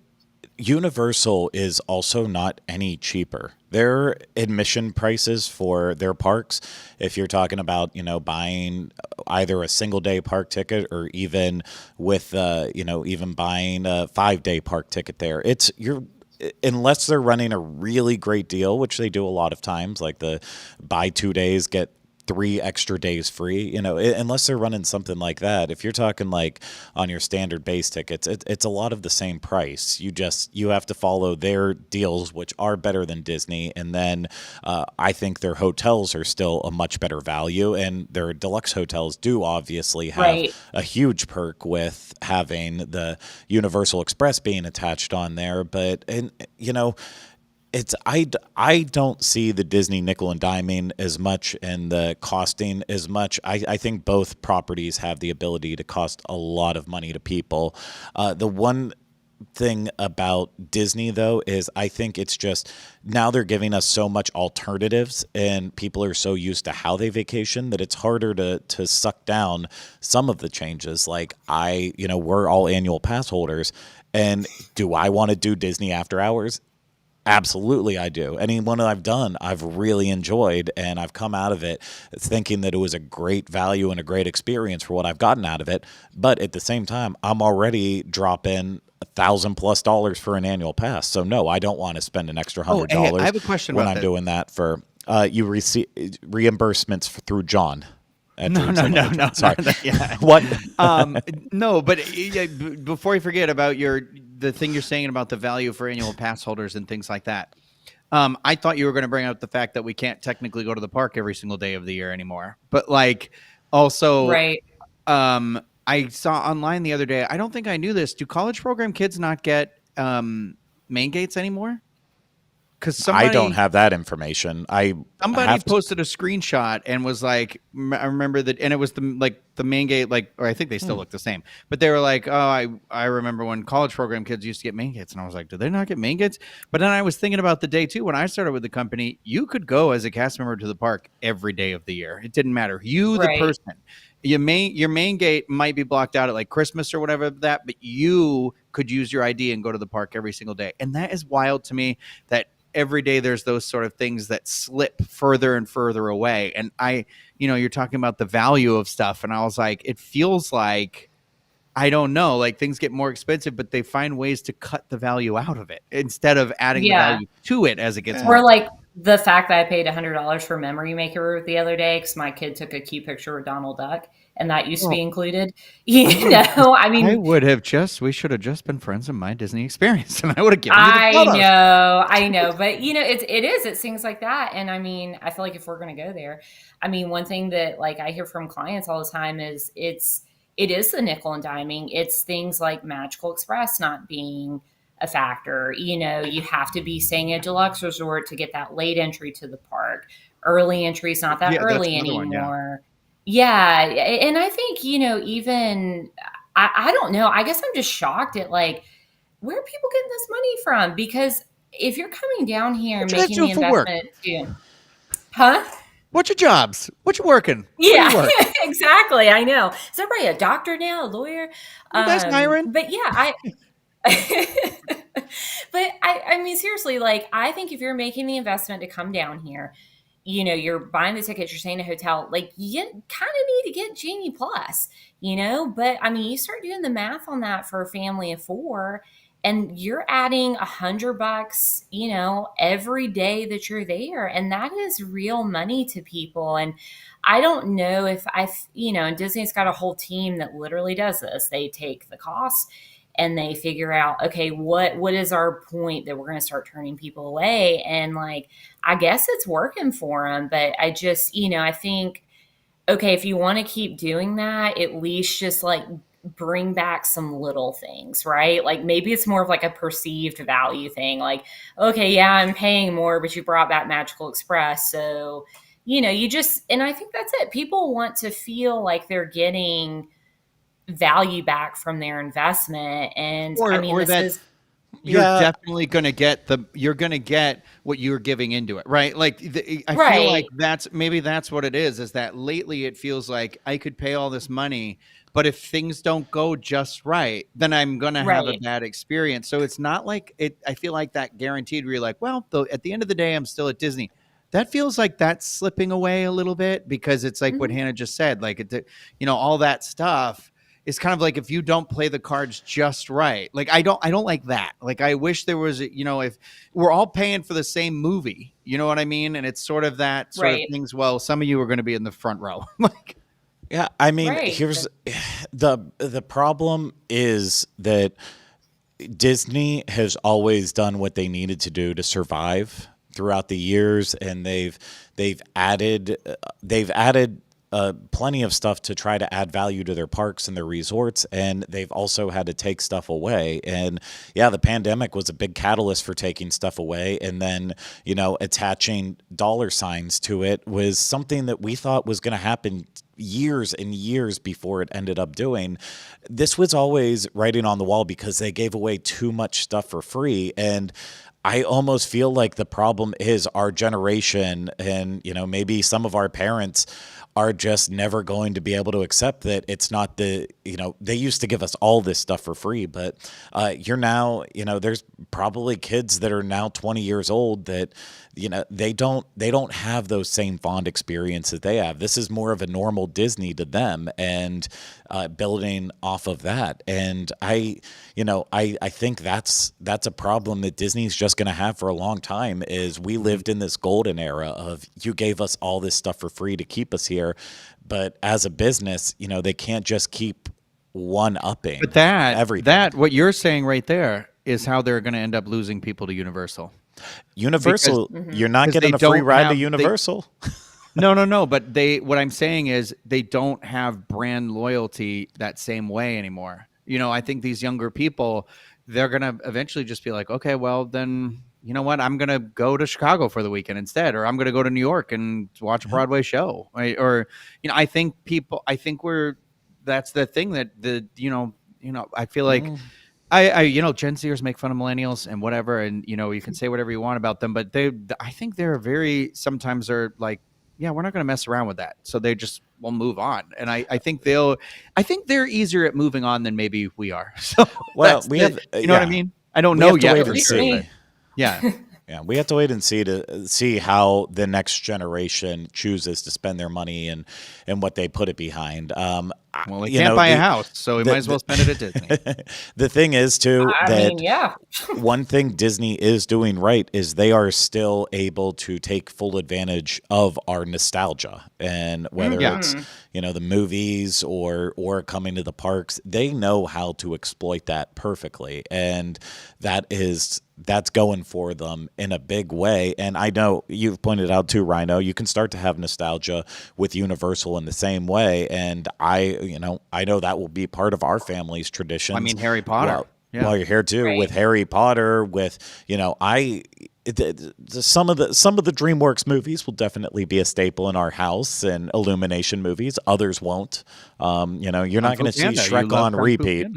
Universal is also not any cheaper. Their admission prices for their parks, if you're talking about, buying either a single day park ticket or even with, even buying a 5-day park ticket there, unless they're running a really great deal, which they do a lot of times, like the buy 2 days, get 3 extra days free, unless they're running something like that. If you're talking like on your standard base tickets, it's a lot of the same price. You have to follow their deals, which are better than Disney. And then I think their hotels are still a much better value. And their deluxe hotels do obviously have right. a huge perk with having the Universal Express being attached on there. I don't see the Disney nickel and diming as much and the costing as much. I think both properties have the ability to cost a lot of money to people. The one thing about Disney, though, is I think it's just now they're giving us so much alternatives and people are so used to how they vacation that it's harder to suck down some of the changes. Like we're all annual pass holders. And do I want to do Disney after hours? Absolutely, I do. Any one that I've done, I've really enjoyed, and I've come out of it thinking that it was a great value and a great experience for what I've gotten out of it. But at the same time, I'm already dropping $1,000+ for an annual pass. So no, I don't want to spend an extra $100. Hey, I have a question when about I'm that. doing that for you receive reimbursements through John. No. Sorry. Yeah. What? No, but before you forget about the thing you're saying about the value for annual pass holders and things like that, I thought you were going to bring up the fact that we can't technically go to the park every single day of the year anymore. But also, Right. I saw online the other day. I don't think I knew this. Do college program kids not get main gates anymore? Because I don't have that information. Somebody posted a screenshot and was like, I remember that, and it was the main gate, or I think they still look the same, but they were like, oh, I remember when college program kids used to get main gates, and I was like, do they not get main gates? But then I was thinking about the day too. When I started with the company, you could go as a cast member to the park every day of the year. It didn't matter. The person, your main gate might be blocked out at like Christmas or whatever but you could use your ID and go to the park every single day. And that is wild to me that every day there's those sort of things that slip further and further away. And you're talking about the value of stuff. And I was like, it feels like, I don't know, like things get more expensive, but they find ways to cut the value out of it instead of adding the value to it as it gets more. Or like the fact that I paid $100 for Memory Maker the other day because my kid took a cute picture with Donald Duck. And that used to be included. I mean, we should have just been friends in my Disney experience, and I would have given you the photos. I know, but it's things like that. And I mean, I feel like if we're going to go there, I mean, one thing that like I hear from clients all the time is it is the nickel and diming. It's things like Magical Express not being a factor. You have to be staying at Deluxe Resort to get that late entry to the park. Early entry is not that early anymore. Yeah. And I think, even, I don't know, I guess I'm just shocked at like, where are people getting this money from? Because if you're coming down here and making the investment What's your jobs? What you working? Yeah, exactly. I know. Is everybody a doctor now, a lawyer? That's hiring. But yeah, but I mean, seriously, like, I think if you're making the investment to come down here, you're buying the tickets, you're staying in a hotel, like you kind of need to get Genie Plus, but I mean, you start doing the math on that for a family of 4 and you're adding $100, every day that you're there. And that is real money to people. And I don't know if and Disney's got a whole team that literally does this. They take the cost and they figure out, okay, what is our point that we're going to start turning people away? And like, I guess it's working for them, but I just, I think, okay, if you want to keep doing that, at least just like bring back some little things, right? Like maybe it's more of like a perceived value thing. Like, okay, yeah, I'm paying more, but you brought back Magical Express. So, you just, and I think that's it. People want to feel like they're getting value back from their investment. And I mean, or this that is, you're Yeah. definitely going to get what you're giving into it, right? Like I Right. feel like that's what it is that lately it feels like I could pay all this money, but if things don't go just right, then I'm going to have a Right. bad experience. So it's not like it. I feel like that guaranteed where you're like, well, though at the end of the day, I'm still at Disney. That feels like that's slipping away a little bit because it's like what Hannah just said, like, all that stuff. It's kind of like if you don't play the cards just right. Like I don't like that. Like I wish there was, if we're all paying for the same movie, you know what I mean? And it's sort of that sort of Right. things. Well, some of you are going to be in the front row. Like, Yeah, I mean, Right. here's the problem is that Disney has always done what they needed to do to survive throughout the years, and they've added plenty of stuff to try to add value to their parks and their resorts, and they've also had to take stuff away. And yeah, the pandemic was a big catalyst for taking stuff away, and then attaching dollar signs to it was something that we thought was going to happen years and years before it ended up doing. This was always writing on the wall because they gave away too much stuff for free. And I almost feel like the problem is our generation, and maybe some of our parents are just never going to be able to accept that it's not they used to give us all this stuff for free, but you're now, there's probably kids that are now 20 years old that, they don't have those same fond experiences they have. This is more of a normal Disney to them, and building off of that. And I think that's a problem that Disney's just going to have for a long time. Is we lived in this golden era of you gave us all this stuff for free to keep us here, but as a business, they can't just keep one-upping. but that everything. what you're saying right there is how they're going to end up losing people to Universal. Universal, you're not because getting they a free don't ride to have- Universal. No. But what I'm saying is they don't have brand loyalty that same way anymore. I think these younger people, they're going to eventually just be like, okay, well then, you know what? I'm going to go to Chicago for the weekend instead, or I'm going to go to New York and watch a Broadway show. Right? Or, I think that's the thing that I feel like Gen Zers make fun of millennials and whatever, and you can say whatever you want about them, but I think sometimes they're like, yeah, we're not going to mess around with that, so they just will move on. And I think they're easier at moving on than maybe we are. So Well, that's we the- have, you know what I mean? I don't we know have to yet. wait for and sure, see. but yeah. Yeah, we have to wait and see how the next generation chooses to spend their money and what they put it behind. Well, they can't buy a house, so we the- might as well spend it at Disney. The thing is, too, I that mean, yeah. one thing Disney is doing right is they are still able to take full advantage of our nostalgia, and whether it's the movies or coming to the parks, they know how to exploit that perfectly, and that's going for them in a big way. And I know you've pointed out too, Rhino, you can start to have nostalgia with Universal in the same way, and I know that will be part of our family's traditions. I mean, Harry Potter. While you're here too, Right. with Harry Potter, with some of the DreamWorks movies will definitely be a staple in our house, and Illumination movies. Others won't. You're not going to see Shrek on repeat.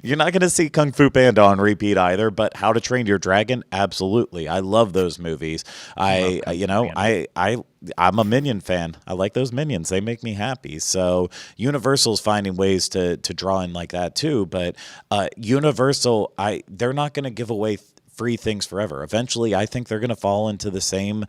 You're not going to see Kung Fu Panda on repeat either, but How to Train Your Dragon, absolutely. I love those movies. I'm a Minion fan. I like those Minions. They make me happy. So Universal's finding ways to draw in like that too. But Universal, they're not going to give away free things forever. Eventually, I think they're going to fall into the same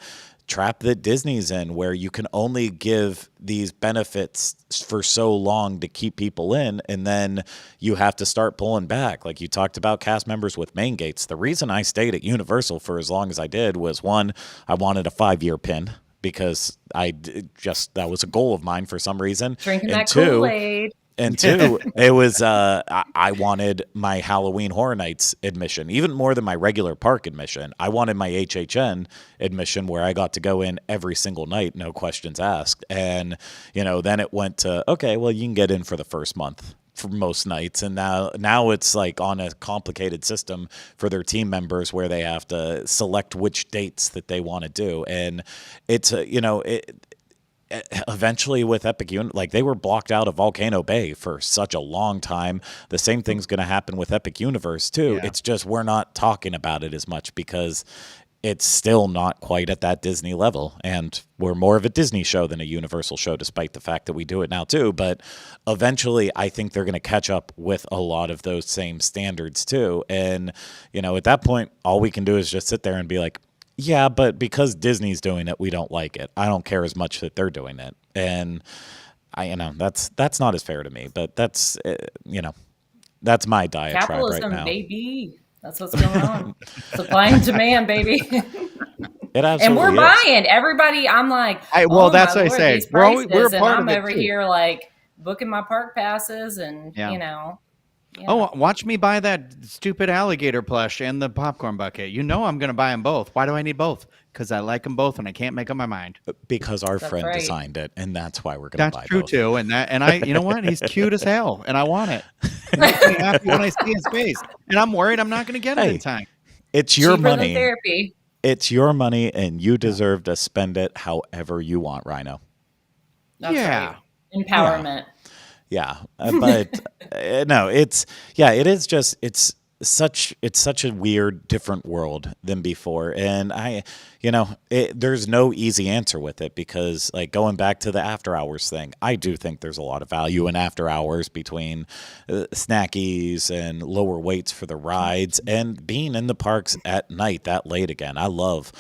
trap that Disney's in, where you can only give these benefits for so long to keep people in, and then you have to start pulling back. Like you talked about cast members with main gates. The reason I stayed at Universal for as long as I did was, one, I wanted a 5-year pin because that was a goal of mine for some reason. Drinking And that two, Kool-Aid. And two, it was I wanted my Halloween Horror Nights admission, even more than my regular park admission. I wanted my HHN admission where I got to go in every single night, no questions asked. And, then it went to, okay, well, you can get in for the first month for most nights. And now it's like on a complicated system for their team members where they have to select which dates that they want to do. And it's, eventually with Epic like they were blocked out of Volcano Bay for such a long time. The same thing's going to happen with Epic Universe too. Yeah. It's just we're not talking about it as much because it's still not quite at that Disney level, and we're more of a Disney show than a Universal show, despite the fact that we do it now too. But eventually I think they're going to catch up with a lot of those same standards too. And at that point all we can do is just sit there and be like, yeah, but because Disney's doing it, we don't like it. I don't care as much that they're doing it. And that's not as fair to me, but that's, that's my diatribe capitalism, right now. Baby. That's what's going on. Supply and demand, baby. It absolutely and we're is. buying. Everybody, I'm like, that's what I say. We're part I'm of it over too. here like booking my park passes and, Yeah. Oh, watch me buy that stupid alligator plush and the popcorn bucket. I'm going to buy them both. Why do I need both? Because I like them both and I can't make up my mind. Because our friend designed it, and that's why we're going to buy both. That's true too. And I, you know what? He's cute as hell, and I want it. It makes me happy when I see his face, and I'm worried I'm not going to get it in time. It's your cheaper money. Than therapy. It's your money, and you deserve to spend it however you want, Rhino. That's right. Empowerment. Yeah, but no, it is just it's such a weird, different world than before, and there's no easy answer with it because, like, going back to the after hours thing, I do think there's a lot of value in after hours between snackies and lower weights for the rides and being in the parks at night that late again. I love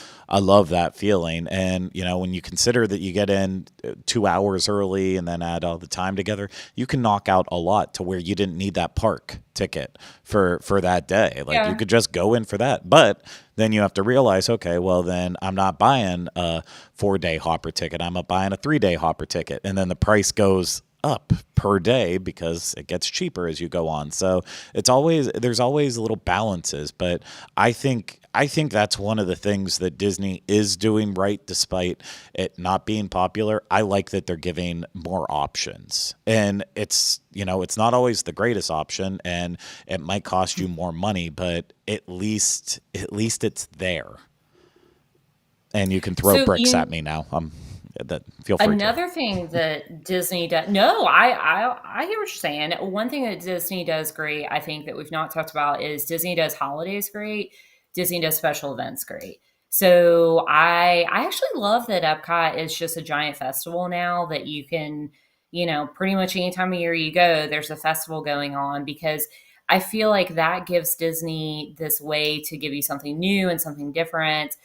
that feeling, and when you consider that you get in 2 hours early and then add all the time together, you can knock out a lot to where you didn't need that park ticket for that day. Like you could just go in for that, but then you have to realize, okay, well then I'm not buying a 4-day hopper ticket. I'm buying a 3-day hopper ticket, and then the price goes up per day because it gets cheaper as you go on. So there's always little balances, but I think that's one of the things that Disney is doing right, despite it not being popular. I like that they're giving more options, and it's not always the greatest option, and it might cost you more money, but at least it's there, and you can throw bricks at me now. Feel free. Another thing that Disney does. No, I hear what you're saying. One thing that Disney does great, I think, that we've not talked about is Disney does holidays great. Disney does special events great. So I actually love that Epcot is just a giant festival now that you can, pretty much any time of year you go, there's a festival going on, because I feel like that gives Disney this way to give you something new and something different.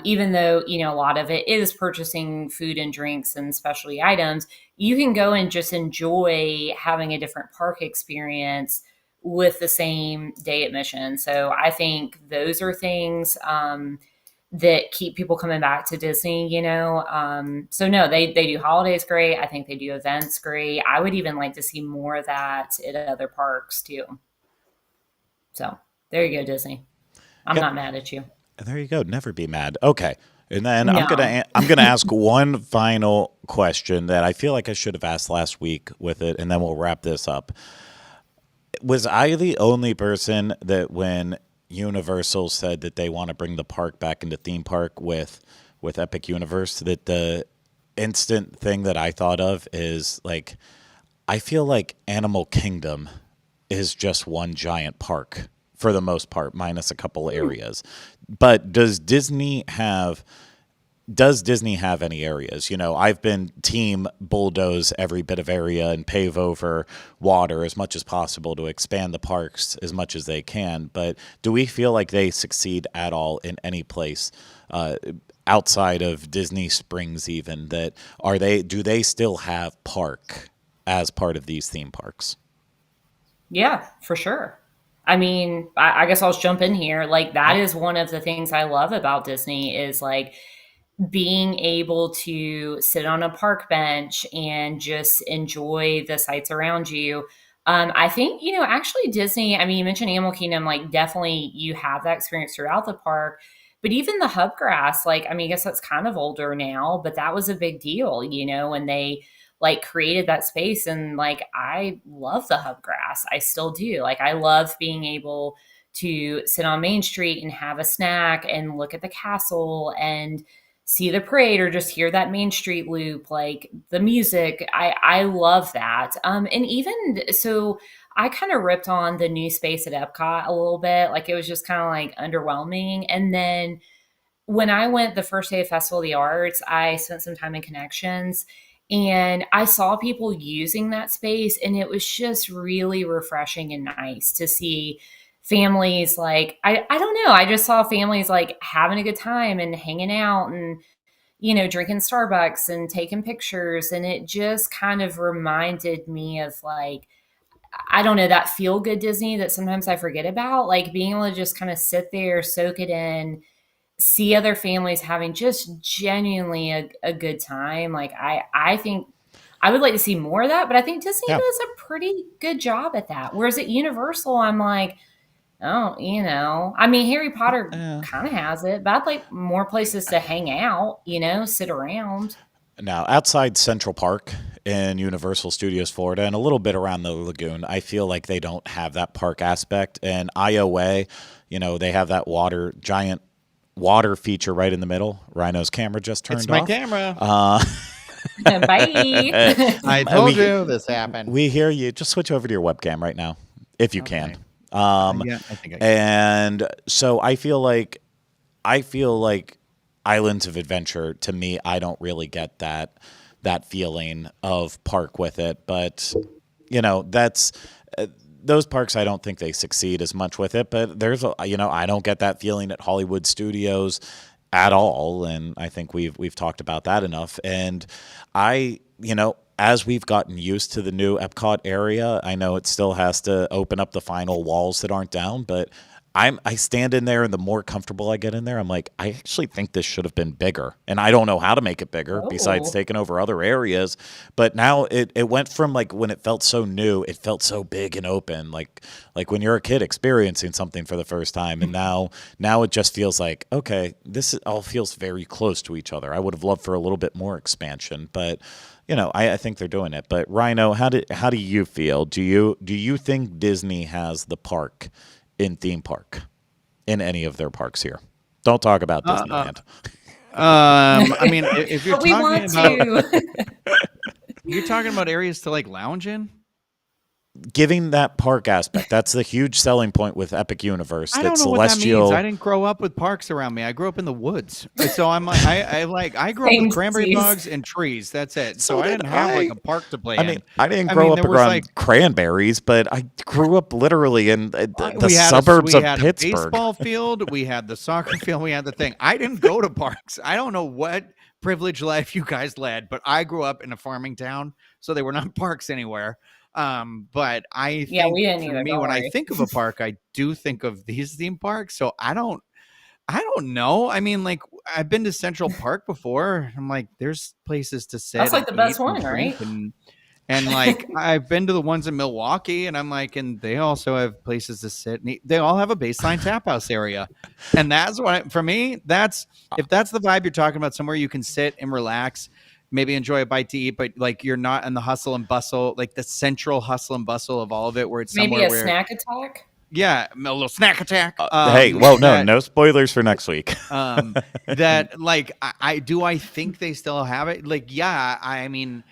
Even though, a lot of it is purchasing food and drinks and specialty items, you can go and just enjoy having a different park experience with the same day admission. So I think those are things that keep people coming back to Disney, So no, they do holidays great. I think they do events great. I would even like to see more of that at other parks too. So there you go, Disney. I'm not mad at you. There you go. Never be mad. Okay. And then I'm gonna ask one final question that I feel like I should have asked last week with it, and then we'll wrap this up. Was I the only person that when Universal said that they want to bring the park back into theme park with Epic Universe, that the instant thing that I thought of is, like, I feel like Animal Kingdom is just one giant park for the most part, minus a couple areas. But does Disney have any areas? I've been team bulldoze every bit of area and pave over water as much as possible to expand the parks as much as they can. But do we feel like they succeed at all in any place outside of Disney Springs even? Do they still have park as part of these theme parks? Yeah, for sure. I mean, I guess I'll jump in here. Like, that is one of the things I love about Disney is, like, being able to sit on a park bench and just enjoy the sights around you. I think, actually Disney, I mean, you mentioned Animal Kingdom, like definitely you have that experience throughout the park, but even the hub grass, like, I mean, I guess that's kind of older now, but that was a big deal, when they like created that space. And like, I love the hub grass. I still do. Like, I love being able to sit on Main Street and have a snack and look at the castle and see the parade or just hear that Main Street loop, like the music. I love that. And even so, I kind of ripped on the new space at Epcot a little bit. Like, it was just kind of like underwhelming. And then when I went the first day of Festival of the Arts, I spent some time in Connections and I saw people using that space, and it was just really refreshing and nice to see families. Like, I don't know, I just saw families like having a good time and hanging out and drinking Starbucks and taking pictures. And it just kind of reminded me of, like, I don't know, that feel good Disney that sometimes I forget about, like being able to just kind of sit there, soak it in, see other families having just genuinely a good time. Like, I think I would like to see more of that, but I think Disney Yeah. does a pretty good job at that. Whereas at Universal, I'm like, oh, I mean, Harry Potter kind of has it, but I'd like more places to hang out, sit around. Now, outside Central Park in Universal Studios Florida and a little bit around the lagoon, I feel like they don't have that park aspect. And IOA, they have that giant water feature right in the middle. Rhino's camera just turned It's my off. camera. Bye. I told you this happened. We hear you. Just switch over to your webcam right now, if you can. Yeah, I think I can. And so I feel like Islands of Adventure, to me, I don't really get that feeling of park with it. But that's those parks. I don't think they succeed as much with it. But there's I don't get that feeling at Hollywood Studios at all. And I think we've talked about that enough. And as we've gotten used to the new Epcot area, I know it still has to open up the final walls that aren't down, but I stand in there, and the more comfortable I get in there, I'm like, I actually think this should have been bigger. And I don't know how to make it bigger besides taking over other areas. But now it went from, like, when it felt so new, it felt so big and open, like when you're a kid experiencing something for the first time. And now it just feels like, okay, all feels very close to each other. I would have loved for a little bit more expansion, but I think they're doing it. But Rhino, how do you feel? Do you think Disney has the park in theme park in any of their parks here? Don't talk about Disneyland. I mean, if you're But we want to. you're talking about areas to like lounge in. Giving that park aspect, that's the huge selling point with Epic Universe. I don't know Celestial... what that means. I didn't grow up with parks around me. I grew up in the woods, so I'm like, I grew up with cranberry bugs and trees. That's it. So I didn't have like a park to play in. I mean, I didn't grow up around cranberries, but I grew up literally in the suburbs of Pittsburgh. A baseball field, we had the soccer field, we had the thing. I didn't go to parks. I don't know what privileged life you guys led, but I grew up in a farming town, so they were not parks anywhere. But I think we didn't either, when I think of a park, I do think of these theme parks. So I don't know. I mean, like, I've been to Central Park before. I'm like, there's places to sit. That's like the best one, right? And like, I've been to the ones in Milwaukee, and I'm like, and they also have places to sit. And they all have a baseline tap house area. And that's what, for me, if that's the vibe you're talking about, somewhere you can sit and relax, maybe enjoy a bite to eat, but like you're not in the hustle and bustle, like the central hustle and bustle of all of it, where it's maybe somewhere a snack attack. Yeah, a little snack attack. Hey, well, no spoilers for next week. That like I think they still have it. Like, yeah, I mean,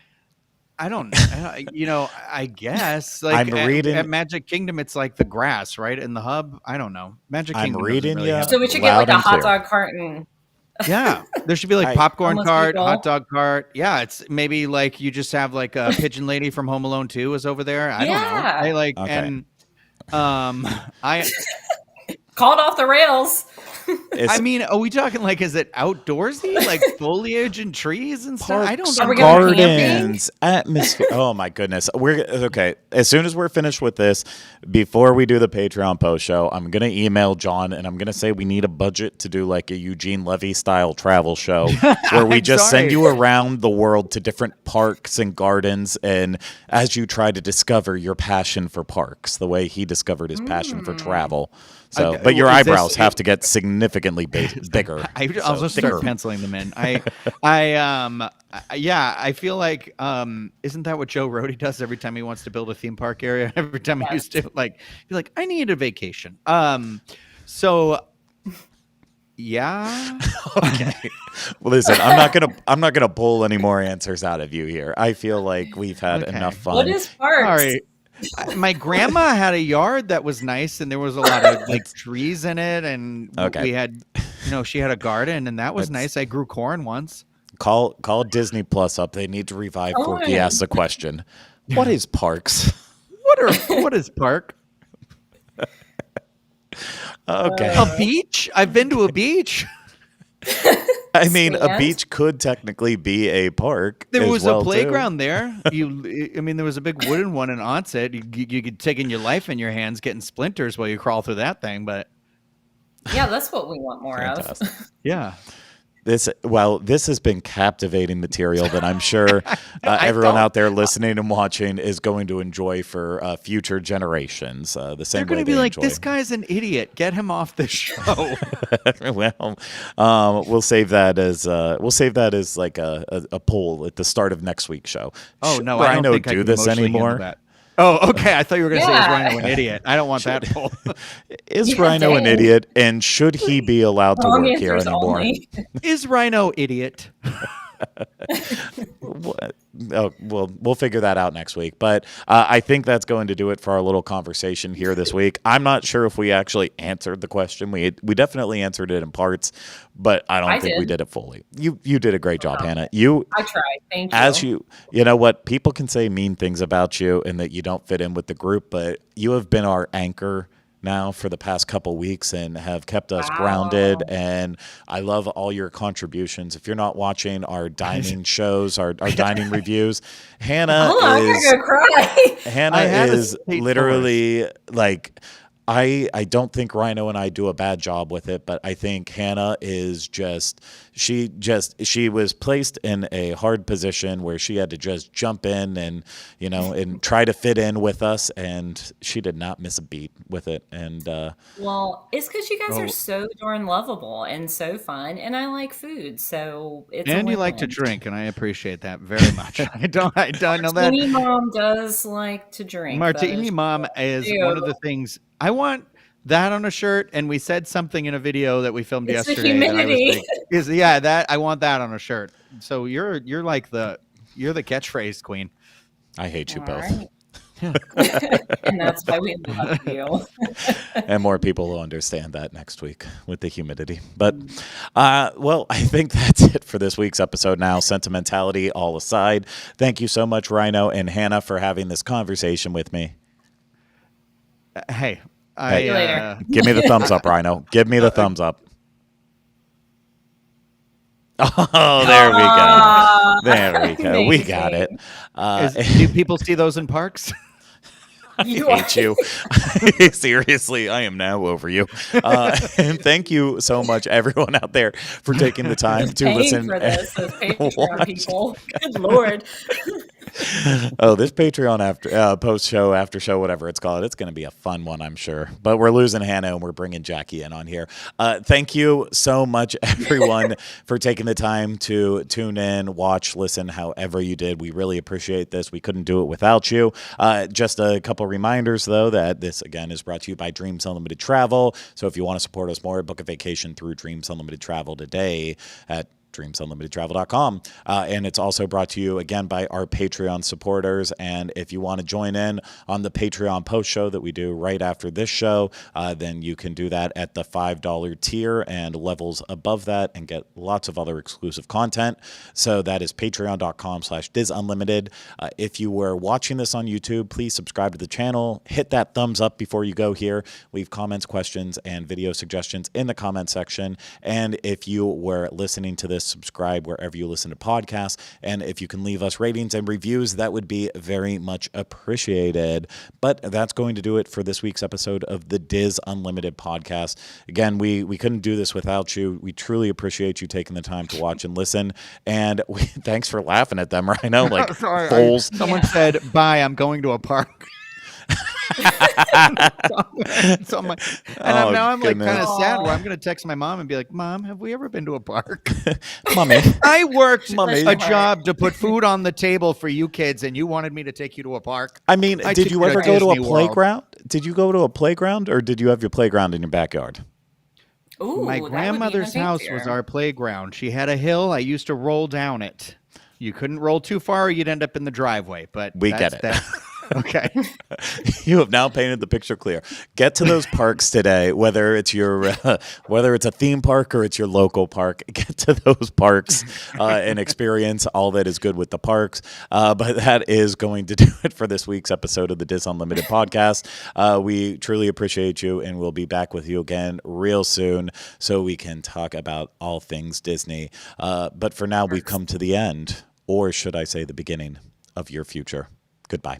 I guess like I'm reading at Magic Kingdom, it's like the grass, right? In the hub, I don't know. Magic Kingdom. I'm reading really So we should get like a hot dog carton. Yeah, there should be like popcorn cart, people. hot dog cart. Yeah, it's maybe like you just have like a pigeon lady from Home Alone 2 is over there. I don't know. I like okay. and I called off the rails. I mean, are we talking like, is it outdoorsy, like foliage and trees and stuff? I don't Parks, know. Are we going gardens, atmosphere. Oh my goodness. We're okay. As soon as we're finished with this, before we do the Patreon post show, I'm gonna email John and I'm gonna say we need a budget to do like a Eugene Levy style travel show where we just send you around the world to different parks and gardens, and as you try to discover your passion for parks, the way he discovered his passion for travel. So, but your eyebrows have to get significantly bigger. I'll just start penciling them in. I feel like, isn't that what Joe Rohde does every time he wants to build a theme park area? Every time he used to be like, I need a vacation. So yeah. Okay. Well, listen, I'm not gonna pull any more answers out of you here. I feel like we've had enough fun. What is parks? All right. My grandma had a yard that was nice, and there was a lot of like trees in it, and we had, she had a garden, and that was nice. I grew corn once. Call Disney Plus up. They need to revive Forky Asks the Question. What is parks? What is park? Okay. A beach? I've been to a beach. I mean, a beach could technically be a park. There was a playground there. There was a big wooden one in Onset. You could take in your life in your hands, getting splinters while you crawl through that thing. But yeah, that's what we want more of. Yeah. This has been captivating material that I'm sure everyone out there listening and watching is going to enjoy for future generations. The same They're going to be like, this guy's an idiot. Get him off the show. We'll save that as like a poll at the start of next week's show. Oh no, I don't don't think do I this anymore. Oh, okay. I thought you were going to say, is Rhino an idiot? I don't want that poll. Is Rhino an idiot, and should he be allowed to work here anymore? Is Rhino idiot? We'll figure that out next week. But I think that's going to do it for our little conversation here this week. I'm not sure if we actually answered the question. We definitely answered it in parts, but I don't think we did it fully. You did a great job, Hannah. I tried. Thank you. You know what? People can say mean things about you and that you don't fit in with the group, but you have been our anchor now for the past couple weeks and have kept us grounded, and I love all your contributions. If you're not watching our dining shows, our dining reviews, Hannah is literally like, I don't think Rhino and I do a bad job with it, but I think Hannah is she was placed in a hard position where she had to just jump in and, and try to fit in with us, and she did not miss a beat with it. And well, it's because you guys are so darn lovable and so fun, and I like food, so it's and you like to drink, and I appreciate that very much. I don't know that. Martini Mom does like to drink. Martini Mom is one of the things. I want that on a shirt, and we said something in a video that we filmed yesterday. The humidity. I want that on a shirt. So you're like you're the catchphrase queen. I hate you both. Right. And that's why we love you. And more people will understand that next week with the humidity. But, I think that's it for this week's episode now. Sentimentality all aside. Thank you so much, Rhino and Hannah, for having this conversation with me. Hey, See you later. Give me the thumbs up, Rhino. Give me the thumbs up. Oh, there we go. There we go. Amazing. We got it. Do people see those in parks? I hate you. Seriously, I am now over you. And thank you so much, everyone out there, for taking the time to listen. For this, those Patreon people. Good Lord. This Patreon post show, after show, whatever it's called, it's going to be a fun one, I'm sure. But we're losing Hannah and we're bringing Jackie in on here. Thank you so much, everyone, for taking the time to tune in, watch, listen, however you did. We really appreciate this. We couldn't do it without you. Just a couple reminders, though, that this, again, is brought to you by Dreams Unlimited Travel. So if you want to support us more, book a vacation through Dreams Unlimited Travel today at dreamsunlimitedtravel.com. And it's also brought to you again by our Patreon supporters. And if you want to join in on the Patreon post show that we do right after this show, then you can do that at the $5 tier and levels above that and get lots of other exclusive content. So that is patreon.com/DizUnlimited. If you were watching this on YouTube, please subscribe to the channel, hit that thumbs up before you go here, leave comments, questions, and video suggestions in the comment section. And if you were listening to this, subscribe wherever you listen to podcasts. And if you can leave us ratings and reviews, that would be very much appreciated. But that's going to do it for this week's episode of the Diz Unlimited podcast. Again, we couldn't do this without you. We truly appreciate you taking the time to watch and listen. And thanks for laughing at them, right? Now, like fools. Someone said, "Bye, I'm going to a park." So I'm like, now I'm like kind of sad where I'm going to text my mom and be like, "Mom, have we ever been to a park?" Mommy, I worked Mommy. a job to put food on the table for you kids, and you wanted me to take you to a park. I mean, I did took you you to ever go to a Disney World. playground? Did you go to a playground, or did you have your playground in your backyard? Ooh, My that would be grandmother's even house fancier. was our playground. She had a hill. I used to roll down it. You couldn't roll too far, or you'd end up in the driveway. But We get it. Okay. You have now painted the picture clear. Get to those parks today, whether it's whether it's a theme park or it's your local park. Get to those parks and experience all that is good with the parks. But that is going to do it for this week's episode of the Diz Unlimited podcast. We truly appreciate you, and we'll be back with you again real soon so we can talk about all things Disney. But for now, we've come to the end, or should I say the beginning of your future. Goodbye.